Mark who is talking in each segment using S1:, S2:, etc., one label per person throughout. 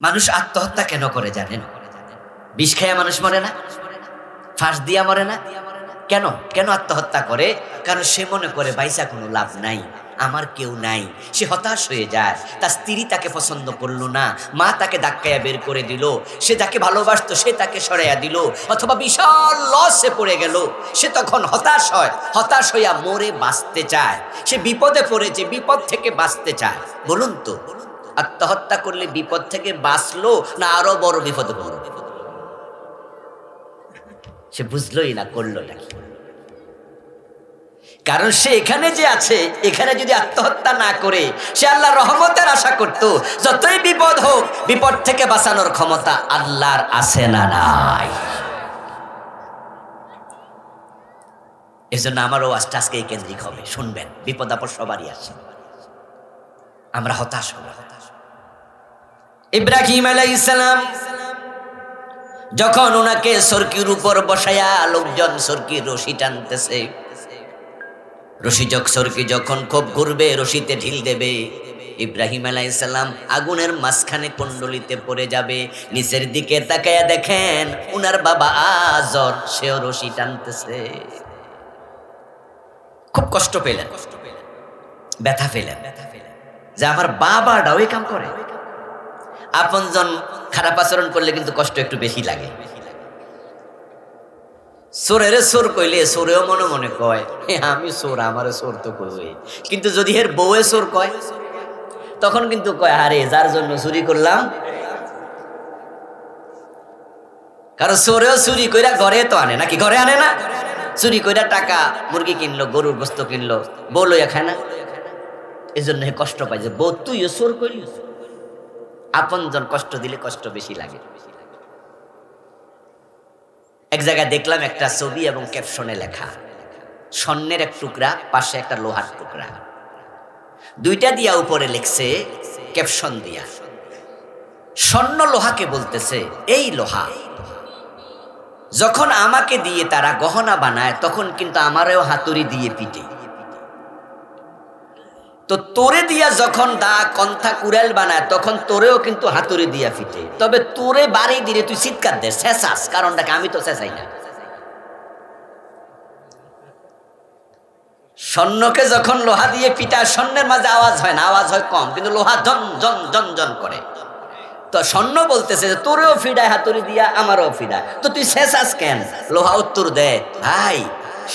S1: মানুষ আত্মহত্যা কেন করে জানেন? বিষ খাইয়া মানুষ মরে না? ফাঁস দিয়া মরে না? কেন? কেন আত্মহত্যা করে? কারণ সে মনে করে বাইচা কোনো লাভ নাই। আমার কেউ নাই। সে হতাশ হয়ে যায়। তার স্ত্রী তাকে পছন্দ করল না। মা তাকে ধাক্কাইয়া বের করে দিল। সে যাকে ভালোবাসতো সে তাকে সরাইয়া দিল। অথবা বিশাল লসে পড়ে গেল। সে তখন হতাশ হয়। হতাশ হইয়া মরে বাঁচতে চায়। সে বিপদে পড়েছে, বিপদ থেকে বাঁচতে চায়। বলুন তো, আত্মহত্যা করলে বিপদ থেকে বাঁচলো না আরো বড় বিপদে পড়ল? সে বুঝলোই না, করলো নাকি? কারণ সে এখানে যে আছে, এখানে যদি আত্মহত্যা না করে সে আল্লাহর রহমতের আশা করত, যতই বিপদ হোক বিপদ থেকে বাঁচানোর ক্ষমতা আল্লাহর আছে না নাই? এজন্য আমারও আজকে কেন্দ্রিক হবে, শুনবেন। বিপদ আপদ সবারই আসে, আমরা হতাশ হব। ইব্রাহিম আলাইহিস সালাম যখন ওনাকে সরকির উপর বসায়া লোকজন সরকির রশি টানতেছে, সরকি যখন খুব ঘুরবে, রশিতে ঢিল দেবে, ইব্রাহিম আলাইহিস সালাম আগুনের মাঝখানে কুণ্ডলিতে পড়ে যাবে। নিচের দিকে তাকায়া দেখেন উনার বাবা আজর, সেও রশি টানতেছে। খুব কষ্ট পেলেন, ব্যথা পেলেন যে আমার বাবাটাও এই কাম করে। আপনজন খারাপ আচরণ করলে কিন্তু কষ্ট একটু বেশি লাগে। চোরের চোর কইলে চোরেও মনে মনে কয় আমি চোর, আমারে চোর তো কই। কিন্তু যদি এর বউয়ে চোর কয় তখন কিন্তু কয় আরে যার জন্য চুরি করলাম। কারণ চোরেও চুরি কইরা ঘরে তো আনে নাকি? ঘরে আনে না? চুরি কইরা টাকা মুরগি কিনলো, গরুর গোস্ত কিনলো, বউ লইয়া খায় না? এই জন্য কষ্ট পায় যে বউ তুইও চোর করলি। আপনজন কষ্ট দিলে কষ্ট বেশি লাগে। এক জায়গায় দেখলাম একটা ছবি এবং ক্যাপশনে লেখা, স্বর্ণের এক টুকরা, পাশে একটা লোহার টুকরা, দুইটা দিয়া উপরে লিখছে ক্যাপশন দিয়া, স্বর্ণ লোহাকে বলতেছে এই লোহা যখন আমাকে দিয়ে তারা গহনা বানায় তখন কিন্তু আমারও হাতুড়ি দিয়ে পিটে, তো তোরে দিয়া যখন দা কন্থা কুড়াল বানায় তখন তোরেও কিন্তু হাতুড়ি দিয়া পিটে। তবে তোরে বাড়ি দিলে তুই চিৎকার দে, শেষাস, কারণটাকে আমি তো শেষাই না। স্বর্ণকে যখন লোহা দিয়ে পিটায় স্বর্ণের মাঝে আওয়াজ হয় না, আওয়াজ হয় কম, কিন্তু লোহা জন জন জন জন করে। তো স্বর্ণ বলতেছে যে তোরেও ফিডায় হাতুড়ি দিয়া, আমারও ফিডায়, তো তুই শেষাস কেন? লোহা উত্তর দেয়, ভাই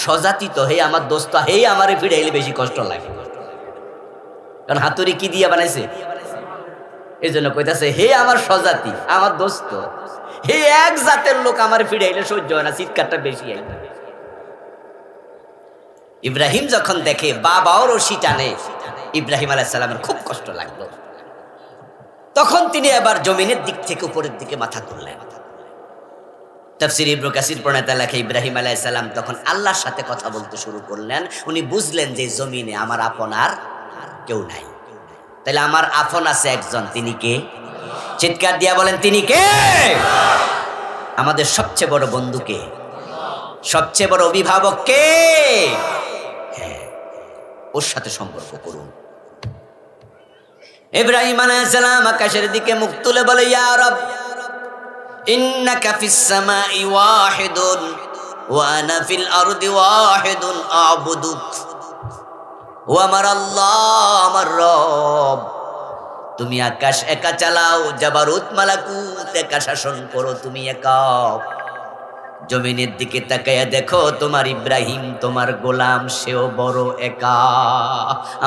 S1: স্বজাতি তো, হে আমার দোস্ত, হে আমারে ফিডাইলে বেশি কষ্ট লাগে। কারণ হাতুড়ি কি দিয়া বানাইছে? এই জন্য কইতাছে হে আমার স্বজাতি, আমার দোস্ত, হে এক জাতের লোক, আমার ফিডাইলে সহ্য হয় না, চিৎকারটা বেশি হয়। ইব্রাহিম যখন দেখে বাবাও রশি টানে, ইব্রাহিম আলাইহিস সালামের খুব কষ্ট লাগলো। তখন তিনি আবার জমিনের দিক থেকে উপরের দিকে মাথা তুললেন। তাফসীর ইবনে কাসির প্রণেতা লেখে ইব্রাহিম আলাইহিস সালাম তখন আল্লাহর সাথে কথা বলতে শুরু করলেন। উনি বুঝলেন যে জমিনে আমার আপন আর কেউ নাই, তাহলে আমার আপন আছে একজন, তিনি কে? চিৎকার দিয়া বলেন তিনি কে? আমাদের সবচেয়ে বড় বন্ধু কে? সবচেয়ে বড় অভিভাবক কে? হ্যাঁ, ওর সাথে সম্পর্ক করুন। ইব্রাহিম আলাইহিস সালাম আকাশের দিকে মুখ তুলে বলে, ইয়া রব ইন্নাকা ফিস সামাই ওয়াহিদুন ওয়া আনা ফিল আরদি ওয়াহিদুন আ'বুদুক। ও আমার আল্লাহ, আমার রব, তুমি আকাশ একা চালাও, জাবারুত মালাকুত একা শাসন করো, তুমি একা। জমিনের দিকে তাকায়া দেখো তোমার ইব্রাহিম, তোমার গোলাম, সেও বড় একা,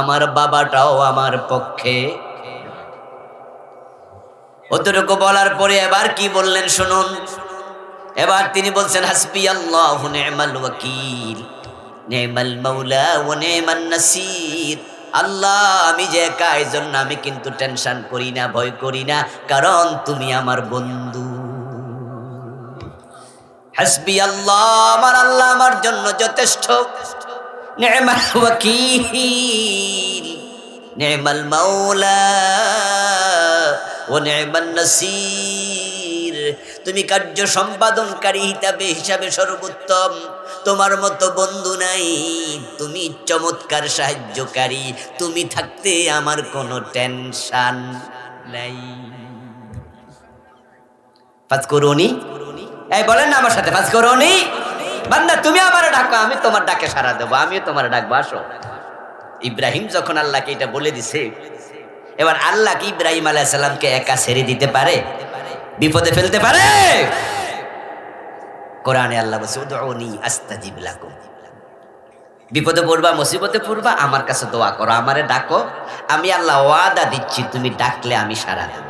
S1: আমার বাবাটাও আমার পক্ষে। অতটুকু বলার পরে এবার কি বললেন শুনুন। এবার তিনি বলছেন হাসবি আল্লাহু নি'মাল ওয়াকিল, নি'মাল মাওলা ওয়া নি'মান নাসির। আল্লাহ, আমি যে একা, এই জন্য আমি কিন্তু টেনশন করি না, ভয় করি না, কারণ তুমি আমার বন্ধু। হাসবি আল্লাহ, আমার আল্লাহ আমার জন্য যথেষ্ট। নি'মাল ওয়াকিল, নি'মাল মাওলা ওয়া নি'মান নাসির। তুমি কার্য সম্পাদনকারী হিসাবে সর্বোত্তম, তোমার মতো বন্ধু নাই, তুমি চমৎকার সাহায্যকারী, তুমি থাকতে আমার কোনো টেনশন নাই। ফাজকুরুনি, এই বলেন না আমার সাথে, ফাজকুরুনি। বান্দা তুমি আমারে ডাকো, আমি তোমার ডাকে সাড়া দেবো, আমিও তোমার ডাকবো, আসো। ইব্রাহিম যখন আল্লাহকে এটা বলে দিছে, এবার আল্লাহ কি ইব্রাহিম আলাইহিস সালামকে একা ছেড়ে দিতে পারে? বিপদে ফেলতে পারে? কোরআনে আল্লাহ বলছে উদউনি আস্তাজিব লাকুম। বিপদে পড়বা, মুসিবতে পড়বা, আমার কাছে দোয়া করো, আমারে ডাকো, আমি আল্লাহ ওয়াদা দিচ্ছি তুমি ডাকলে আমি সাড়া দেব।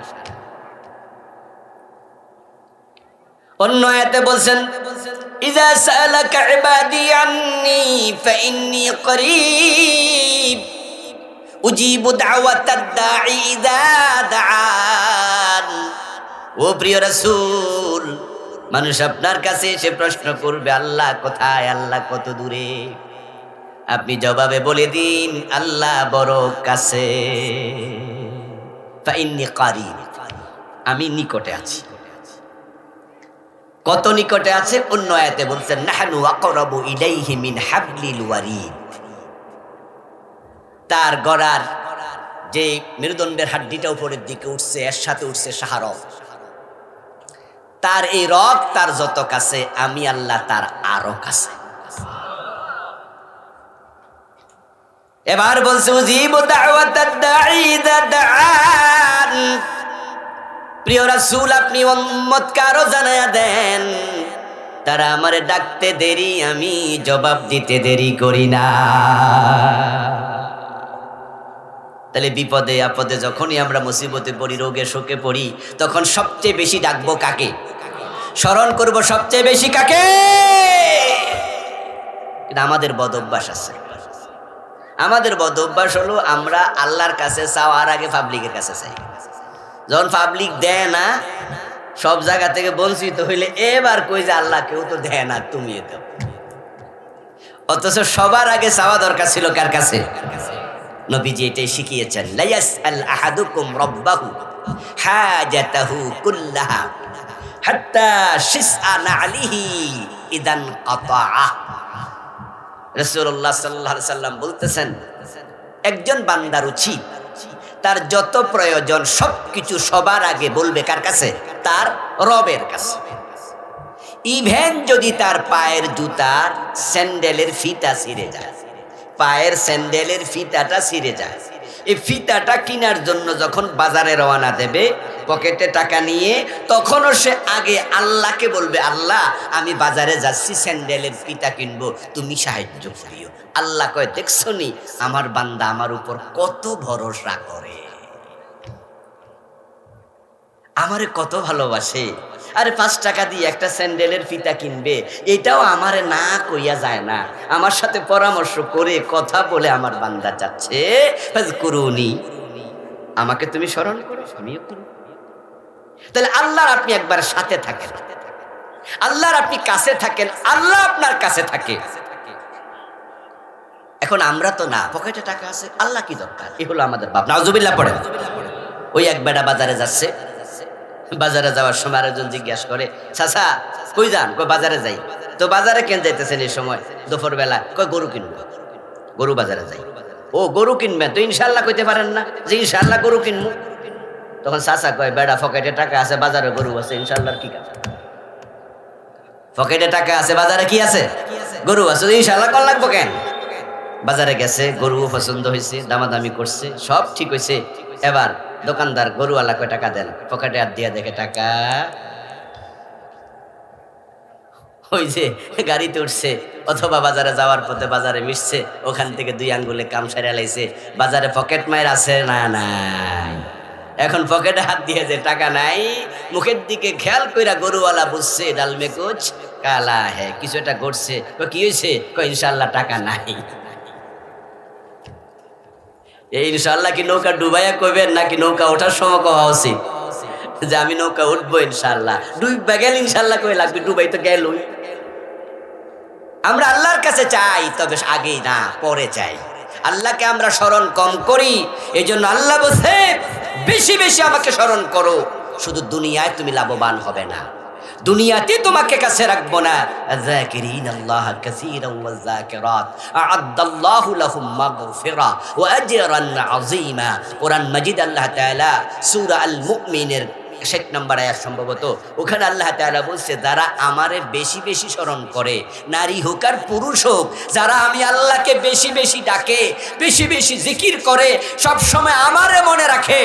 S1: অন্য আয়াতে বলছেন ইযা সালাকা ইবাদি আন্নী ফাইন্নী করিব উজিবু দাওয়াতাদ দাঈ ইযা দাআন। ও প্রিয় রাসূল, মানুষ আপনার কাছে এসে প্রশ্ন করবে আল্লাহ কোথায়, আল্লাহ কত দূরে, আপনি জবাবে বলে দিন আল্লাহ বড় কাছে। ফাইন্নী করিব, আমি নিকটে আছি। কত নিকটে আছে? অন্য আয়াতে বলছেন নাহনু আকরাবু ইলাইহি মিন হাবলিল ওয়ারিদ। তার গড়ার যে মেরুদণ্ডের হাড্ডিটা উপরের দিকে উঠছে, এর সাথে উঠছে শাহরগ, তার এই রগ তার যত কাছে, আমি আল্লাহ তার আরো কাছে। এবার বলছে উজিবু দাওয়াতাদ দাঈ ইযা দাআন। প্রিয় রাসূল, আপনি উম্মতকে আরো জানায়া দেন তারা আমারে ডাকতে দেরি, আমি জবাব দিতে দেরি করি না। তাহলে বিপদে আপদে যখনই আমরা মুসিবতে পড়ি, রোগে শোকে পড়ি, তখন সবচেয়ে বেশি ডাকবো কাকে? স্মরণ করব সবচেয়ে বেশি কাকে? কিন্তু আমাদের বদ অভ্যাস আছে। আমাদের বদ অভ্যাস হলো আমরা আল্লাহর কাছে চাওয়ার আগে পাবলিকের কাছে চাই। যখন পাবলিক দেয় না, সব জায়গা থেকে বঞ্চিত হইলে এবার কই যে আল্লাহ কেউ তো দেয় না, তুমি দাও। অথচ সবার আগে চাওয়া দরকার ছিল কার কাছে? নবীজি এটাই শিখিয়েছেন, লা ইয়াসআল আহাদুকুম রাব্বাহু হাজাতাহু কুল্লাহা হাত্তা শিসআ নালিহি ইদান কাতাআ। রাসূলুল্লাহ সাল্লাল্লাহু আলাইহি সাল্লাম বলতেছেন, একজন বান্দার উচিত তার যত প্রয়োজন সবকিছু সবার আগে বলবে কার কাছে? তার রবের কাছে। ইভেন যদি তার পায়ের জুতার স্যান্ডেলের ফিতা ছিঁড়ে যায়, পায়ের স্যান্ডেলের ফিতাটা ছিঁড়ে যায়, এই ফিতাটা কেনার জন্য যখন বাজারে রওনা দেবে পকেটে টাকা নিয়ে, তখনও সে আগে আল্লাহকে বলবে, আল্লাহ আমি বাজারে যাচ্ছি স্যান্ডেলের ফিতা কিনবো, তুমি সাহায্য করিও। আল্লাহ কয়, দেখছো নি আমার বান্দা আমার উপর কত ভরসা করে, আমারে কত ভালোবাসে। আরে 5 টাকা দিয়ে একটা স্যান্ডেলের ফিতা কিনবে, এটাও আমারে না কইয়া যায় না, আমার সাথে পরামর্শ করে কথা বলে আমার বান্দা যাচ্ছে। ফাজকুরুনি, আমাকে তুমি স্মরণ করো, আমিও করব। তাহলে আল্লাহর আপনি একবার সাথে থাকেন, আল্লাহর আপনি কাছে থাকেন, আল্লাহ আপনার কাছে থাকে। এখন আমরা তো না, পকেটে টাকা আছে, আল্লাহ কি দরকার? এই হলো আমাদের ভাব। নাউজুবিল্লাহ পড়ে। ওই এক বেটা বাজারে যাচ্ছে, বাজারে যাওয়ার সময় আরেকজন জিজ্ঞাসা করে, চাচা কই যান? কই বাজারে যাই। তো বাজারে কেন যাইতেছেন এই সময় দুপুর বেলা? কই গরু কিনবো। গরু বাজারে যাই। ও গরু কিনবেন তো ইনশাল্লাহ কইতে পারেন না যে ইনশাল্লাহ গরু কিনবো? তখন চাচা কয়, বেটা পকেটে টাকা আছে, বাজারে গরু আছে, ইনশাল্লাহর কি কাজ? পকেটে টাকা আছে, বাজারে কি আছে? গরু আছে, ইনশাল্লাহ কল লাগবো কেন? বাজারে গেছে, গরু পছন্দ হয়েছে, দামাদামি করছে, সব ঠিক হয়েছে। এবার দোকানদার গরুওয়ালা কয় টাকা দেন, পকেটে হাত দিয়ে দেখে টাকা, ওই যে গাড়িতে উঠছে অথবা বাজারে যাওয়ার পথে বাজারে মিশছে, ওখান থেকে 2 আঙ্গুলে কাম সারা লাইছে, বাজারে পকেট মায়ের আছে না নাই? এখন পকেটে হাত দিয়ে যে টাকা নাই, মুখের দিকে খেয়াল কইরা গরুওয়ালা বুঝছে ডাল মে কুছ কালা হ্যাঁ, কিছু একটা ঘটছে। কি হয়েছে? কয় ইনশাল্লাহ টাকা নাই। এই ইনশাল্লাহ কি নৌকা ডুবাইয়া কইবেন নাকি নৌকা ওঠার সময় কওয়া উচিত যে আমি নৌকা উঠবো ইনশাল্লাহ? ডুববা গেল ইনশাল্লাহ কই লাগবে, ডুবাই তো গেলই। আমরা আল্লাহর কাছে চাই, তবে আগেই না, পরে চাই। আল্লাহকে আমরা স্মরণ কম করি, এই জন্য আল্লাহ বলছে বেশি বেশি আমাকে স্মরণ করো, শুধু দুনিয়ায় তুমি লাভবান হবে না, দুনিয়াতে তোমাকে কাছে রাখবো না। যাকিরিনাল্লাহ কাসীরান ওয়াজ যাকিরাত আ'আদাল্লাহু লাহুম মাগফিরা ওয়া আজরান আযীমা। কোরআন মাজিদ আল্লাহ তাআলা সূরা আল মুমিনের 60 নম্বর আয়াত সম্ভবত, ওখানে আল্লাহ তাআলা বলছে যারা আমারে বেশি বেশি স্মরণ করে, নারী হোক আর পুরুষ হোক, যারা আমি আল্লাহকে বেশি বেশি ডাকে, বেশি বেশি জিকির করে, সব সময় আমারে মনে রাখে,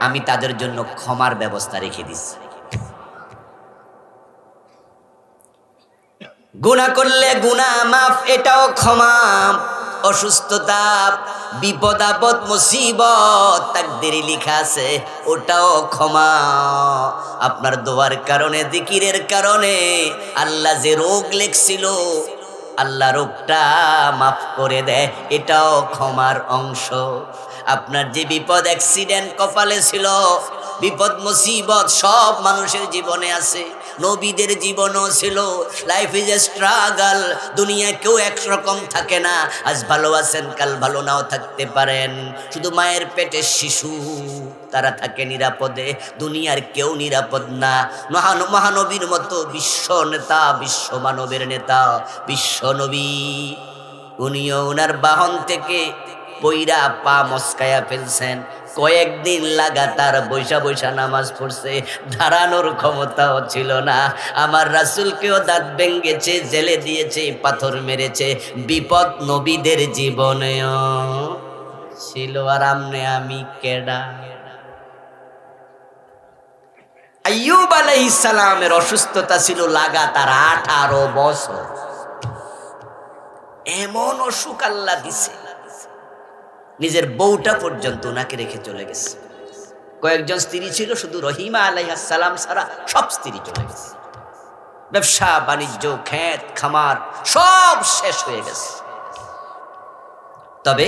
S1: আমি তাদের জন্য ক্ষমার ব্যবস্থা রেখে দিচ্ছি। গুনাহ করলে গুনাহ মাফ, এটাও ক্ষমা। অসুস্থতা, বিপদ আপদ মুসিবত তাকদীরে লেখা আছে, ওটাও ক্ষমা। আপনার দোয়ার কারণে, জিকিরের কারণে আল্লাহ যে রোগ লেখছিল, আল্লাহ রোগটা মাফ করে দেয়, এটাও ক্ষমার অংশ। আপনার যে বিপদ, অ্যাক্সিডেন্ট কপালে ছিল, বিপদ মুসিবত সব মানুষের জীবনে আছে, নবীদের জীবনও ছিল। লাইফ ইজ এ স্ট্রাগল, দুনিয়া কেউ একরকম থাকে না। আজ ভালো আছেন, কাল ভালো নাও থাকতে পারেন। শুধু মায়ের পেটের শিশু, তারা থাকে নিরাপদে, দুনিয়ার কেউ নিরাপদ না। মহানবীর মতো বিশ্ব নেতা, বিশ্ব মানবের নেতা, বিশ্ব নবী, উনিও ওনার বাহন থেকে পইরা পা মস্কায়া ফেলছেন, কয়েকদিন লাগাতার বৈশা বৈশা নামাজ পড়ছে, দাঁড়ানোর ক্ষমতাও ছিল না। আমার রাসূলকেও দাঁত ভেঙ্গেছে, জেলে দিয়েছে, পাথর মেরেছে। বিপদ নবীদের জীবনেও ছিল, আর আমনে আমি কেডা? আইয়ুব আলাইহিস সালামের অসুস্থতা ছিল লাগাতার 18 বছর। এমন অসুখ আল্লাহ দিছে, নিজের বউটা পর্যন্ত ওনাকে রেখে চলে গেছে। কয়েকজন স্ত্রী ছিল, শুধু রহিমা আলাইহিস সালাম ছাড়া সব স্ত্রী চলে গেছে। ব্যবসা বাণিজ্য, ক্ষেত খামার সব শেষ হয়ে গেছে। তবে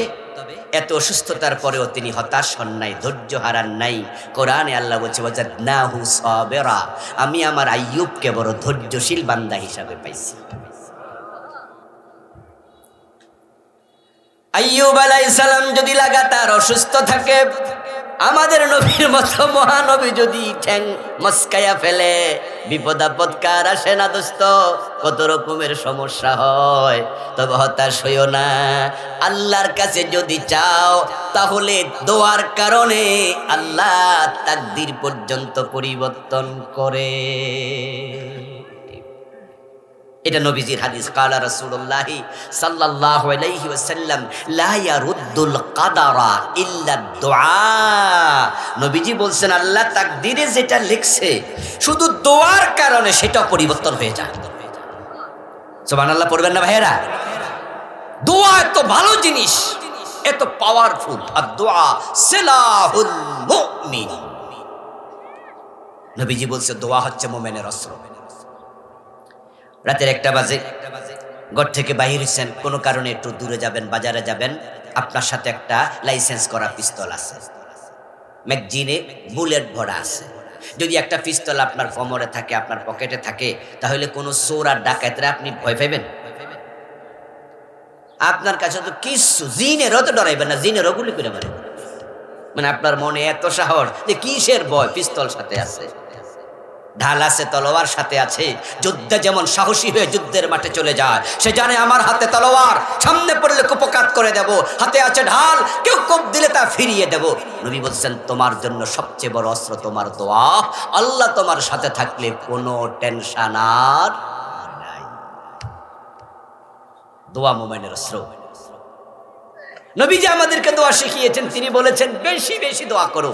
S1: এত অসুস্থতার পরেও তিনি হতাশ হন নাই, ধৈর্য হারান নাই। কোরআনে আল্লাহ বলছে, ওয়াজাদনাহু সাবিরা, আমি আমার আইয়ুবকে বড় ধৈর্যশীল বান্দা হিসাবে পাইছি। আইয়ুব আলাইহিস সালাম যদি লাগাতার অসুস্থ থাকে, আমাদের নবীর মতো মহানবী যদি ঠ্যাং মস্কায়া ফেলে, বিপদ আপদ কার আসে না দোস্ত, কত রকমের সমস্যা হয়। তবে হতাশ হইও না, আল্লাহর কাছে যদি চাও, তাহলে দোয়ার কারণে আল্লাহ তাকদীর পর্যন্ত পরিবর্তন করে। এটা নবীজির হাদিস। কালা রাসূলুল্লাহ সাল্লাল্লাহু আলাইহি ওয়াসাল্লাম, লা ইয়ারুদ্দুল কাদারা ইল্লা দুআ। নবীজি বলছেন, আল্লাহ তাকদীরে যেটা লিখছে, শুধু দোয়ার কারণে সেটা পরিবর্তন হয়ে যায়। সুবহানাল্লাহ পড়বেন না ভাইয়েরা? দোয়া এত ভালো জিনিস, এত পাওয়ারফুল। আর দোয়া সিলাহুল মুমিন। নবীজি বলছে, দোয়া হচ্ছে মুমিনের অস্ত্র। রাতের 1টা বাজে, ঘর থেকে বাহির হইছেন, কোনো কারণে একটু দূরে যাবেন, বাজারে যাবেন, আপনার সাথে একটা লাইসেন্স করা পিস্তল আছে, ম্যাগজিনে বুলেট ভরা আছে। যদি একটা পিস্তল আপনার কোমরে থাকে, আপনার পকেটে থাকে, তাহলে কোনো চোর আর ডাকাতরা আপনি ভয় পাইবেন? আপনার কাছে তো কিছু, জিনেরও তো ডরাইবেন না, জিনেরও গুলি করে মারে। মানে আপনার মনে এত সাহস যে কিসের ভয়, পিস্তল সাথে আছে, ঢাল আছে, তলোয়ার সাথে আছে। যোদ্ধা যেমন সাহসী হয়ে যুদ্ধের মাঠে চলে যায়, সে জানে আমার হাতে তলোয়ার, সামনে পড়লে কুপকাত করে দেব, হাতে আছে ঢাল, কেউ কোপ দিলে তা ফিরিয়ে দেব। নবী বলছেন, তোমার জন্য সবচেয়ে বড় অস্ত্র তোমার দোয়া। আল্লাহ তোমার সাথে থাকলে কোনো টেনশন আর নাই। দোয়া মুমিনের অস্ত্র। নবীজি আমাদেরকে দোয়া শিখিয়েছেন, তিনি বলেছেন, বেশি বেশি দোয়া করো,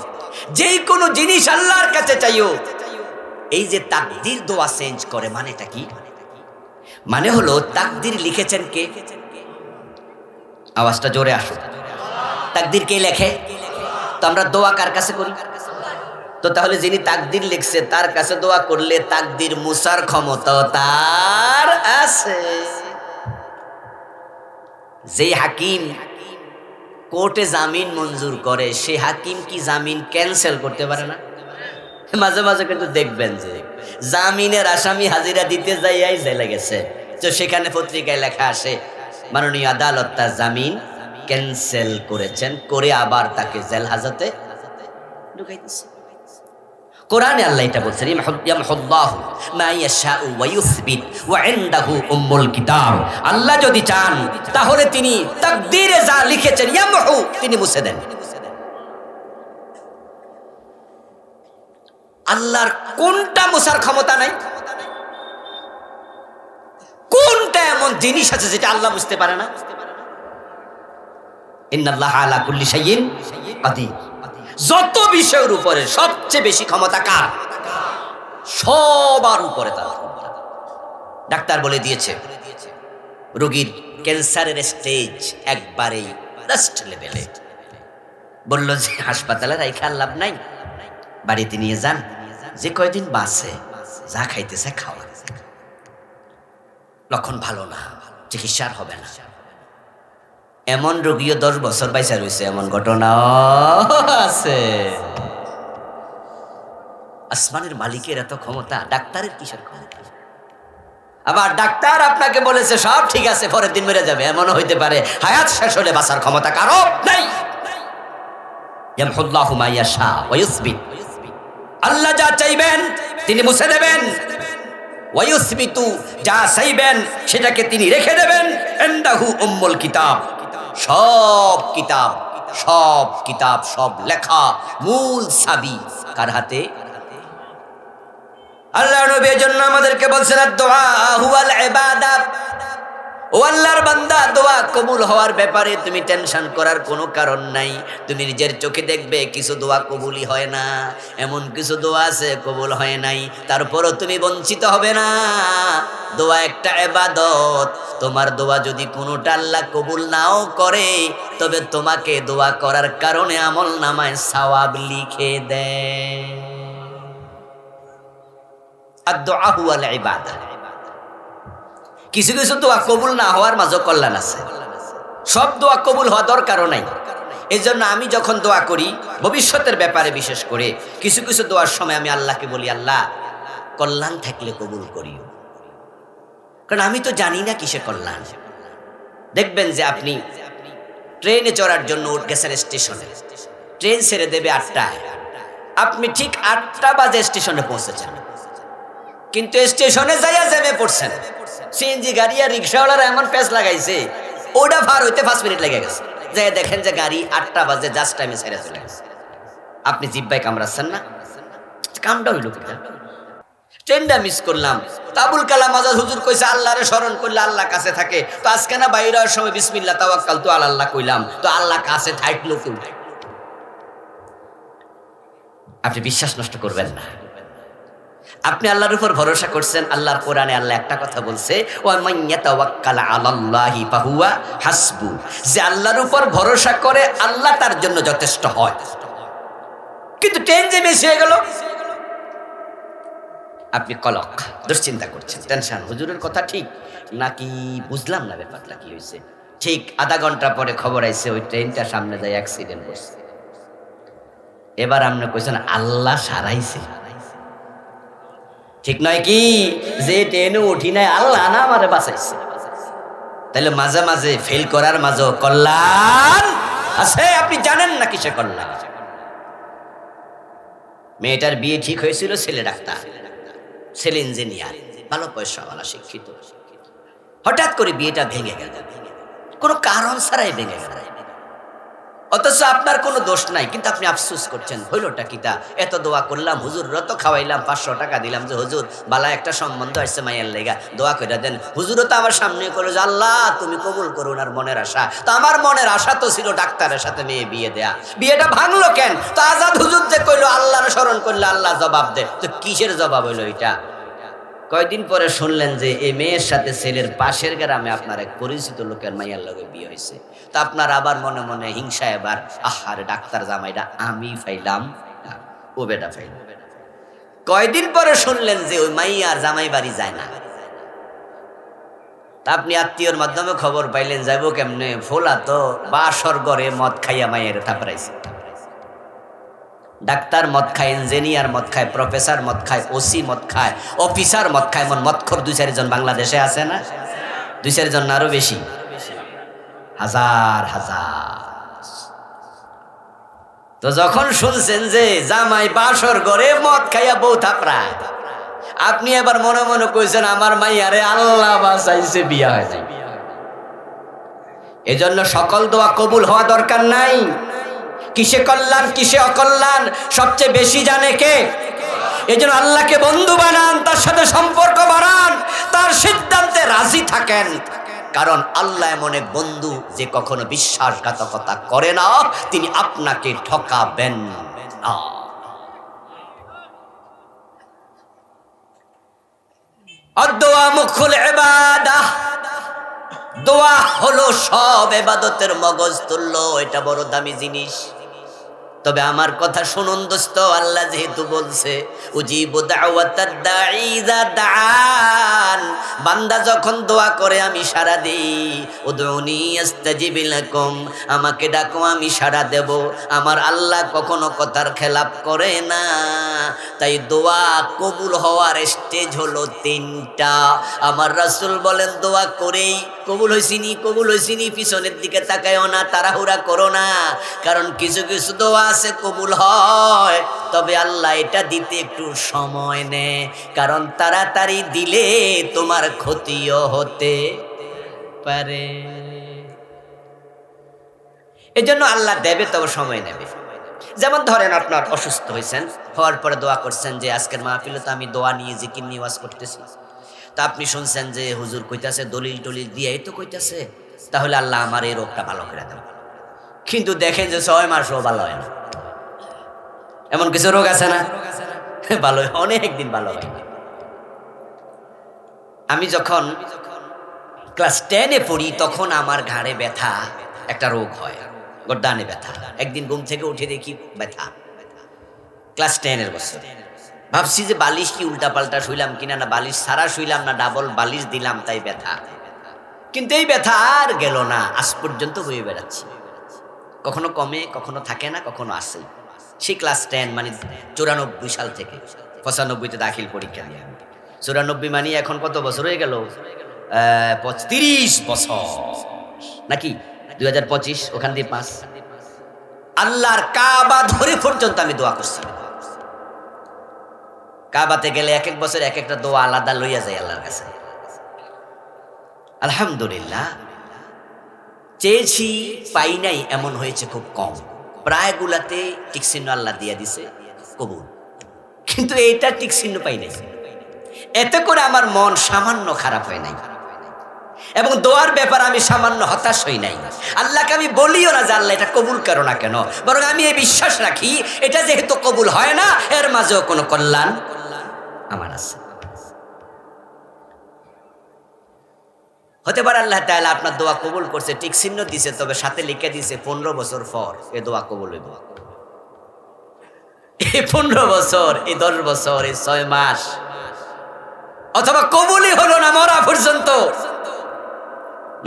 S1: যেই কোনো জিনিস আল্লাহর কাছে চাইও। এই যে তাকদীর দোয়া চেঞ্জ করে, মানেটা কি? মানে হলো, তাকদীর লিখেছেন কে? আওয়াজটা জোরে আসো। তাকদীর কে লেখে? তো আমরা দোয়া কার কাছে করি? তো তাহলে যিনি তাকদীর লিখছে তার কাছে দোয়া করলে তাকদীর মুছার ক্ষমতা তার আছে। যে হাকিম কোর্টে জামিন মঞ্জুর করে, সে হাকিম কি জামিন ক্যান্সেল করতে পারে না? মাঝে মাঝে কিন্তু দেখবেন যে জামিনের আসামি হাজিরা দিতে যাইয়াই জেলে গেছে, তো সেখানে পত্রিকায় লেখা আসে, মাননীয় আদালত তার জামিন ক্যান্সেল করেছেন, করে আবার তাকে জেল হাজতে ঢুকাইতেছে। কোরআনে আল্লাহ এটা বলছেন, ইয়ামহুল্লাহু মা ইয়াশাউ ওয়া ইউসবিত ওয়া ইনদাহু উম্মুল কিতাব। আল্লাহ যদি চান তাহলে তিনি তাকদীরে যা লিখেছেন, ইয়ামহু, তিনি মুছে দেন। আল্লাহর কোনটা মুছার ক্ষমতা নাই? কোনটা এমন জিনিস আছে যেটা আল্লাহ বুঝতে পারে না? ইন্নাল্লাহা আলা কুল্লি শাইইন কাদির। যত বিষয়ের উপরে সবচেয়ে বেশি ক্ষমতা কার? সবার উপরে তার ক্ষমতা। ডাক্তার বলে দিয়েছে রোগীর ক্যান্সারের স্টেজ একবারেই লাস্ট লেভেলে। বলল যে হাসপাতালে রাইখা লাভ নাই, বাড়িতে নিয়ে যান, যে কয়দিন বাঁচে যা খাইতেছে খাওয়া। লক্ষণ ভালো না, চিকিৎসার হবে না। এমন রোগীও 10 বছর বাইসা রয়েছে, এমন ঘটনা আছে। আসমানের মালিকের এত ক্ষমতা, ডাক্তারের কিসের ক্ষমতা? আবার ডাক্তার আপনাকে বলেছে সব ঠিক আছে, পরের দিন মরে যাবে, এমনও হইতে পারে হায়াত শেষ হলে বাঁচার ক্ষমতা কারো নাই। ইয়ামহুল্লাহু মা ইয়াশা ওয়া ইউসবিত। আল্লাহ যা চাইবেন তিনি মুছে দেবেন, ওয়া ইউসবিতু যা চাইবেন সেটাকে তিনি রেখে দেবেন। ইনদাহু উম্মুল কিতাব। সব কিতাব, সব কিতাব, সব লেখা মূল চাবি কার হাতে? আল্লাহ নবী এর জন্য আমাদেরকে বলছেন আদ-দুআ হুয়াল ইবাদাত। ও আল্লাহর বান্দা, দোয়া কবুল হওয়ার ব্যাপারে তুমি টেনশন করার কোনো কারণ নাই। তুমি নিজের চোখে দেখবে কিছু দোয়া কবুলই হয় না, এমন কিছু দোয়া আছে কবুল হয় নাই, তারপরও তুমি বঞ্চিত হবে না। দোয়া একটা ইবাদত। তোমার দোয়া যদি কোনোটা আল্লাহ কবুল নাও করে, তবে তোমাকে দোয়া করার কারণে আমল নামায় সওয়াব লিখে দেয়। আদ-দুআ হুয়াল ইবাদাত। কিছু কিছু দোয়া কবুল না হওয়ার মাঝে কল্যাণ আছে, সব দোয়া কবুল হওয়া দরকারও নাই। এই জন্য আমি যখন দোয়া করি ভবিষ্যতের ব্যাপারে, বিশেষ করে কিছু কিছু দোয়ার সময় আমি আল্লাহকে বলি, আল্লাহ কল্যাণ থাকলে কবুল করিও, কারণ আমি তো জানি না কিসে কল্যাণ। দেখবেন যে আপনি ট্রেনে চড়ার জন্য উঠ গেছেন স্টেশনে, ট্রেন ছেড়ে দেবে 8টায়, আপনি ঠিক 8টা বাজে স্টেশনে পৌঁছেছেন, কিন্তু স্টেশনে যাইয়া জ্যামে পড়ছেন। সিএনজি গাড়ি আর রিক্সাওয়ালারা এমন প্যাচ লাগাইছে, ওটা পার হইতে 5 মিনিট লেগে গেছে। যাই দেখেন যে গাড়ি 8টা বাজে জাস্ট টাইমে ছেড়ে চলে গেছে। আপনি জিব্বাই কামড়াচ্ছেন না, কামটা হইল কিনা? ট্রেনটা মিস করলাম। আবুল কালাম আজাদ হুজুর কইছে আল্লাহরে স্মরণ করলে আল্লাহ কাছে থাকে। তো আজকে না বাইরে হওয়ার সময় বিসমিল্লাহ তাওয়াক্কালতু আলাল্লাহ কইলাম, তো আল্লাহ কাছে থাকলো কেউ। আপনি বিশ্বাস নষ্ট করবেন না। আপনি আল্লাহর উপর ভরসা করছেন। আল্লাহর কোরআনে আল্লাহ একটা কথা বলছে, ওয়া মান ইয়াতাওয়াক্কাল আলাল্লাহি ফাহুয়া হাসবু। যে আল্লাহর উপর ভরসা করে আল্লাহ তার জন্য যথেষ্ট হয়। কিন্তু ট্রেন যে মিস হয়ে গেল, আপনি কলক, দুশ্চিন্তা করছেন, টেনশন। হুজুরের কথা ঠিক নাকি বুঝলাম না ব্যাপারটা কি হয়েছে। ঠিক আধা ঘন্টা পরে খবর আইছে ওই ট্রেনটা সামনে যায় অ্যাক্সিডেন্ট করছে। এবার আপনি কইছেন আল্লাহ সারাইছে। ঠিক নয় কি? যে ট্রেনে উঠি নাই আল্লাহ না আমারে বাঁচাইছে। তাহলে মাঝে মাঝে ফেল করার মাঝেও কল্যাণ আছে। আপনি জানেন না কিসে কল্যাণ। মেয়েটার বিয়ে ঠিক হয়েছিল, ছেলে ডাক্তার, ছেলে ইঞ্জিনিয়ার, ভালো পয়সাওয়ালা, শিক্ষিত। হঠাৎ করে বিয়েটা ভেঙে গেল, কোনো কারণ ছাড়াই ভেঙে গেল। অথচ আপনার কোনো দোষ নাই, কিন্তু আপনি আফসোস করছেন, হইলটা কিতা? এত দোয়া করলাম, হুজুর রত খাওয়াইলাম, 500 টাকা দিলাম যে হুজুর বালা একটা সম্বন্ধ আসছে মায়ের লেগা, দোয়া করে দেন। হুজুরও তো আমার সামনে করলো যে আল্লাহ তুমি কবুল করুন। আর মনের আশা তো, আমার মনের আশা তো ছিল ডাক্তারের সাথে মেয়ে বিয়ে দেয়া। বিয়েটা ভাঙলো কেন? তো আজাদ হুজুর যে কইলো আল্লাহর স্মরণ করলে আল্লাহ জবাব দে। তো কিসের জবাব হইলো এটা? কয়দিন পরে শুনলেন যে এই মেয়ের সাথে ছেলের পাশের গ্রামে আপনার এক পরিচিত লোকের মাইয়ার লগে বিয়ে হয়েছে। তো আপনার আবার মনে মনে হিংসা, এবার আহারে ডাক্তার জামাইটা আমি ফাইলাম, ও বেটা ফাইল। কয়দিন পরে শুনলেন যে ওই মাইয়ার জামাই বাড়ি যায় না। তা আপনি আত্মীয়র মাধ্যমে খবর পাইলেন, যাইব কেমনে? ফোলা তো বাসর ঘরে মদ খাইয়া মাইয়ের থাপড়াইছে। ডাক্তার মদ খায়, ইঞ্জিনিয়ার মদ খায়, প্রফেসর মদ খায়, ওসি মদ খায়, অফিসার মদ খায়। এমন মদখোর 2-4 জন বাংলাদেশে আছে না? 2-4 জন না আরো বেশি, হাজার হাজার। তো যখন শুনছেন যে জামাই বাসর ঘরে মদ খাইয়া বউ থাপড়ায়, আপনি এবার মনে মনে কইছেন আমার মাইয়ারে আল্লাহ বাঁচাইছে, বিয়া হয় নাই। এজন্য সকল দোয়া কবুল হওয়া দরকার নাই। কিসে কল্যাণ কিসে অকল্যাণ সবচেয়ে বেশি জানে কে? এজন্য আল্লাহকে বন্ধু বানান, তার সাথে সম্পর্ক বাড়ান, তার সিদ্ধান্তে রাজি থাকেন। কারণ আল্লাহ এমন এক বন্ধু যে কখনো বিশ্বাসঘাতকতা করে না, তিনি আপনাকে ঠকাবেন না। আর-দোয়া মুখুল ইবাদাহ, দোয়া হলো সব ইবাদতের মগজ তুল্য, এটা বড় দামি জিনিস। তবে আমার কথা শুনুন দোস্ত, আল্লাহ যেহেতু বলছে উজিবু দাওয়াতাদ দাঈ ইযা দাআন, বান্দা যখন দোয়া করে আমি সাড়া দেই। উদউনি আস্তাজিব লাকুম, আমাকে ডাকো আমি সাড়া দেব। আমার আল্লাহ কখনো কথার খেলাপ করে না। তাই দোয়া কবুল হওয়ার স্টেজ হলো তিনটা। আমার রাসূল বলেন দোয়া করেই কবুল হইছিনি, কবুল হইছিনি পিছনের দিকে তাকায়ও না, তাড়াহুড়া করো না। কারণ কিছু কিছু দোয়া আছে কবুল হয়, তবে আল্লাহ এটা দিতে একটু সময় নেয়। কারণ তাড়াতাড়ি দিলে তোমার ক্ষতিও হতে পারে। এজন্য আল্লাহ দেবে, তবে সময় নেবে। যেমন ধরেন আপনার অসুস্থ হয়েছেন, হওয়ার পরে দোয়া করছেন যে আজকের মাহফিলে তো আমি দোয়া নিয়ে জিকির নিয়ে ওয়াজ করতেছি। তা আপনি শুনছেন যে হুজুর কইতাছে দলিল টলিল দিয়ে এই তো কইতাছে, তাহলে আল্লাহ আমার এই রোগটা ভালো করে দেন। কিন্তু দেখেন যে 6 মাসও ভালো হয় না। এমন কিছু রোগ আছে না ভালো হয়, অনেক দিন ভালো হয় না। আমি যখন ক্লাস 10-এ পড়ি তখন আমার ঘাড়ে ব্যথা একটা রোগ হয়, গর্দানে ব্যথা। একদিন ঘুম থেকে উঠে দেখি ব্যথা। ক্লাস 10-এর বছর ভাবছি যে বালিশ কি উল্টা পাল্টা শুইলাম কিনা, না বালিশ ছাড়া শুইলাম, না ডাবল বালিশ দিলাম তাই ব্যথা। কিন্তু এই ব্যথা আর গেল না, আজ পর্যন্ত বয়ে বেড়াচ্ছি। কখনো কমে, কখনো থাকে না, কখনো আসে। সেই ক্লাস 10 মানে 94 সাল থেকে 95-তে দাখিল পরীক্ষা দিয়ে। 94 মানে এখন কত বছর হয়ে গেল? 30 বছর নাকি 2025, ওখান দিয়ে 5। আল্লাহর কাবা ধরে পর্যন্ত আমি দোয়া করছি। কাবাতে গেলে এক এক বছর এক একটা দোয়া আলাদা লইয়া যায় আল্লাহর কাছে। আলহামদুলিল্লাহ, চেয়েছি পাই নাই এমন হয়েছে খুব কম। প্রায়গুলাতে টিকচিহ্ন আল্লাহ দিয়া দিছে কবুল, কিন্তু এইটা টিকচিহ্ন পাই নাই। এতে করে আমার মন সামান্য খারাপ হয় নাই, এবং দোয়ার ব্যাপার আমি সামান্য হতাশ হই নাই। আল্লাহকে আমি বলিও না যে আল্লাহ এটা কবুল করো না কেন, বরং আমি এই বিশ্বাস রাখি এটা যেহেতু কবুল হয় না, এর মাঝেও কোনো কল্যাণ আমার আছে। হতে পারে আল্লাহ তাআলা আপনার দোয়া কবুল করছে, টিক চিহ্ন দিছে, তবে সাথে লিখে দিছে 15 বছর পর এ দোয়া কবুল হইব। এই 15 বছর, এই 10 বছর, এই 6 মাস, অথবা কবুলই হলো না মরা পর্যন্ত।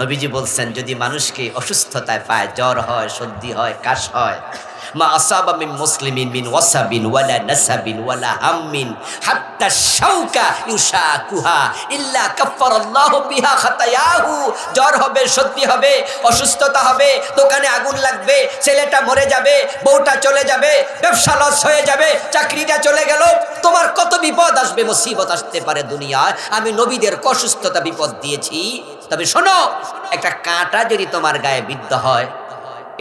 S1: নবীজি বলছেন যদি মানুষকে অসুস্থতায় পায়, জ্বর হয়, সর্দি হয়, কাশ হয়, মা আসাবা মিন মুসলিমিন মিন ওয়াসাবিন ওয়ালা নাসাবিন ওয়ালা হাম্মিন হাত্তা শাউকা ইউশাকুহা ইল্লা কাফফারাল্লাহু বিহা খাতায়াহু। জ্বর হবে, সর্দি হবে, অসুস্থতা হবে, দোকানে আগুন লাগবে, ছেলেটা মরে যাবে, বউটা চলে যাবে, ব্যবসা লস হয়ে যাবে, চাকরিটা চলে গেল, তোমার কত বিপদ আসবে, মুসিবত আসতে পারে দুনিয়ায়। আমি নবীদের অসুস্থতা বিপদ দিয়েছি। তবে শোনো, একটা কাঁটা যদি তোমার গায়ে বিদ্ধ হয়,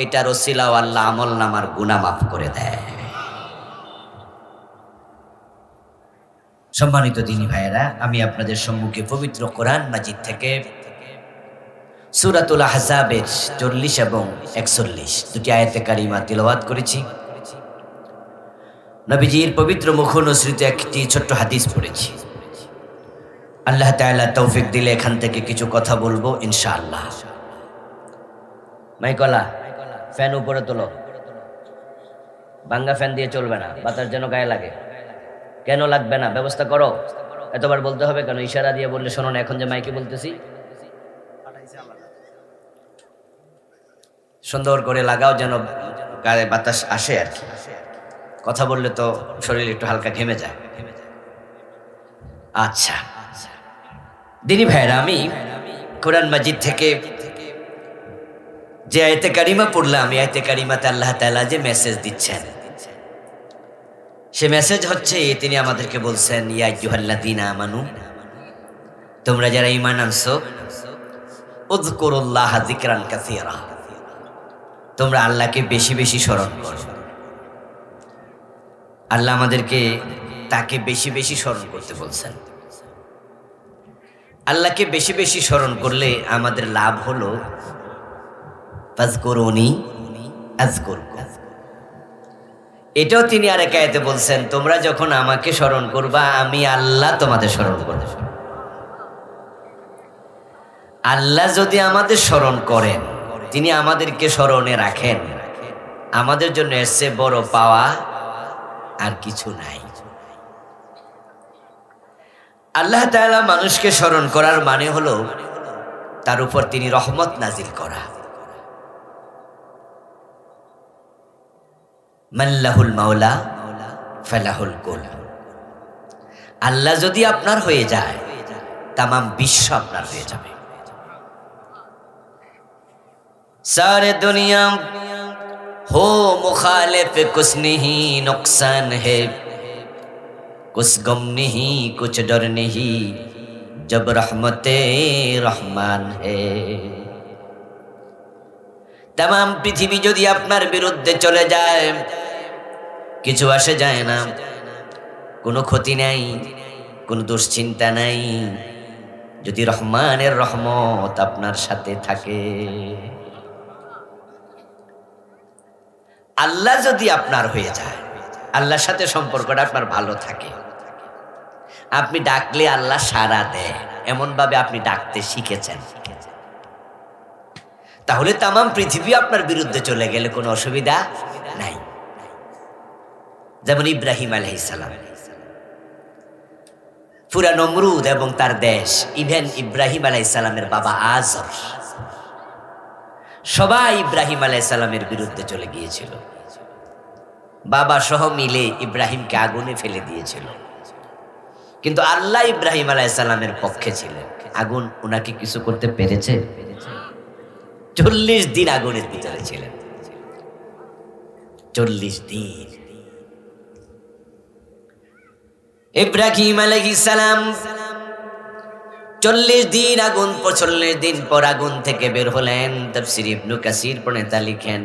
S1: এটার ওসিলাও আল্লাহ আমল নামার গুনাহ মাফ করে দেয়। সম্মানিত দিনী ভাইয়েরা, আমি আপনাদের সম্মুখে পবিত্র কোরআন মাজিদ থেকে সূরাতুল আহজাবের 40 এবং 41 দুটি আয়াতে কারিমা তিলাওয়াত করেছি। নবীজির পবিত্র মুখ অনুসৃত একটি ছোট্ট হাদিস পড়েছি। আল্লাহ তাআলা তৌফিক দিলে এখান থেকে কিছু কথা বলবো ইনশাআল্লাহ। মাইকলা, ফ্যান উপরে তোলো, ভাঙ্গা ফ্যান দিয়ে চলবে না, বাতাস যেন গায়ে লাগে। কেন লাগবে না? ব্যবস্থা করো। এতবার বলতে হবে কেন? ইশারা দিয়ে বললে শোনো না। এখন যে মাইকে বলতেছি সুন্দর করে লাগাও, যেন গায়ে বাতাস আসে আর কি। কথা বললে তো শরীর একটু হালকা ঘেমে যায়। আচ্ছা দিনী ভাইরা, আমি কোরআন মাজিদ থেকে যে আয়াতে কারিমা পড়লাম, এই আয়াতে কারিমাতে আল্লাহ তাআলা যে মেসেজ দিচ্ছেন, সে মেসেজ হচ্ছে তিনি আমাদেরকে বলছেন ইয়া আইয়ুহাল্লাযীনা আমানু, তোমরা যারা ঈমান আনছো, উযকুরুল্লাহা যিকরান কাসীরা, তোমরা আল্লাহকে বেশি বেশি স্মরণ করো। আল্লাহ আমাদেরকে তাকে বেশি বেশি স্মরণ করতে বলছেন। আল্লাহকে বেশি বেশি স্মরণ করলে আমাদের লাভ হলো ফাজকুরুনি আযকুরকুম। এটাও তিনি আরেক আয়াতে বলছেন, তোমরা যখন আমাকে স্মরণ করবা আমি আল্লাহ তোমাদের স্মরণ করব। আল্লাহ যদি আমাদের স্মরণ করেন, তিনি আমাদেরকে স্মরণে রাখেন, আমাদের জন্য এর চেয়ে বড় পাওয়া আর কিছু নাই। আল্লাহ তাআলা মানুষকে স্মরণ করার মানে হলো তার উপর তিনি রহমত নাজিল করা। মাল্লাহুল মাওলা ফালাহুল কুল। আল্লাহ যদি আপনার হয়ে যায়, তামাম বিশ্ব আপনার হয়ে যাবে। सारे दुनिया हो मुखालिफ कुछ नहीं नुकसान है, कुछ गम नहीं कुछ डर नहीं जब रहमते रहमान है। तमाम পৃথিবী যদি আপনার বিরুদ্ধে চলে যায়, কিছু আসে যায় না, কোনো ক্ষতি নাই, কোনো দুশ্চিন্তা নাই, যদি রহমানের রহমত আপনার সাথে থাকে। আল্লাহ যদি আপনার হয়ে যায়, আল্লাহর সাথে সম্পর্কটা আপনার ভালো থাকে, আপনি ডাকলে আল্লাহ সাড়া দেয়, এমন ভাবে আপনি ডাকতে শিখেছেন, তাহলে তামাম পৃথিবী আপনার বিরুদ্ধে চলে গেলে কোনো অসুবিধা নাই। যেমন ইব্রাহিম আলাইহিস সালাম, পুরা নমরুদ এবং তার দেশ, ইভেন ইব্রাহিম আলাইহিস সালামের বাবা আজর, সবাই ইব্রাহিম আলাইহিস সালামের বিরুদ্ধে চলে গিয়েছিল। বাবা সহ মিলে ইব্রাহিমকে আগুনে ফেলে দিয়েছিল, কিন্তু আল্লাহ ইব্রাহিম আলাইহিস সালামের পক্ষে ছিলেন। আগুন ওনাকে কিছু করতে পেরেছে? 40 দিন আগুনের ভিতরে ছিলেন, 40 দিন। ইব্রাহিম আলাইহিস সালাম 40 দিন আগুন, 40 দিন পর আগুন থেকে বের হলেন। তাফসীর ইবনে কাসির প্রণেতা লিখেন,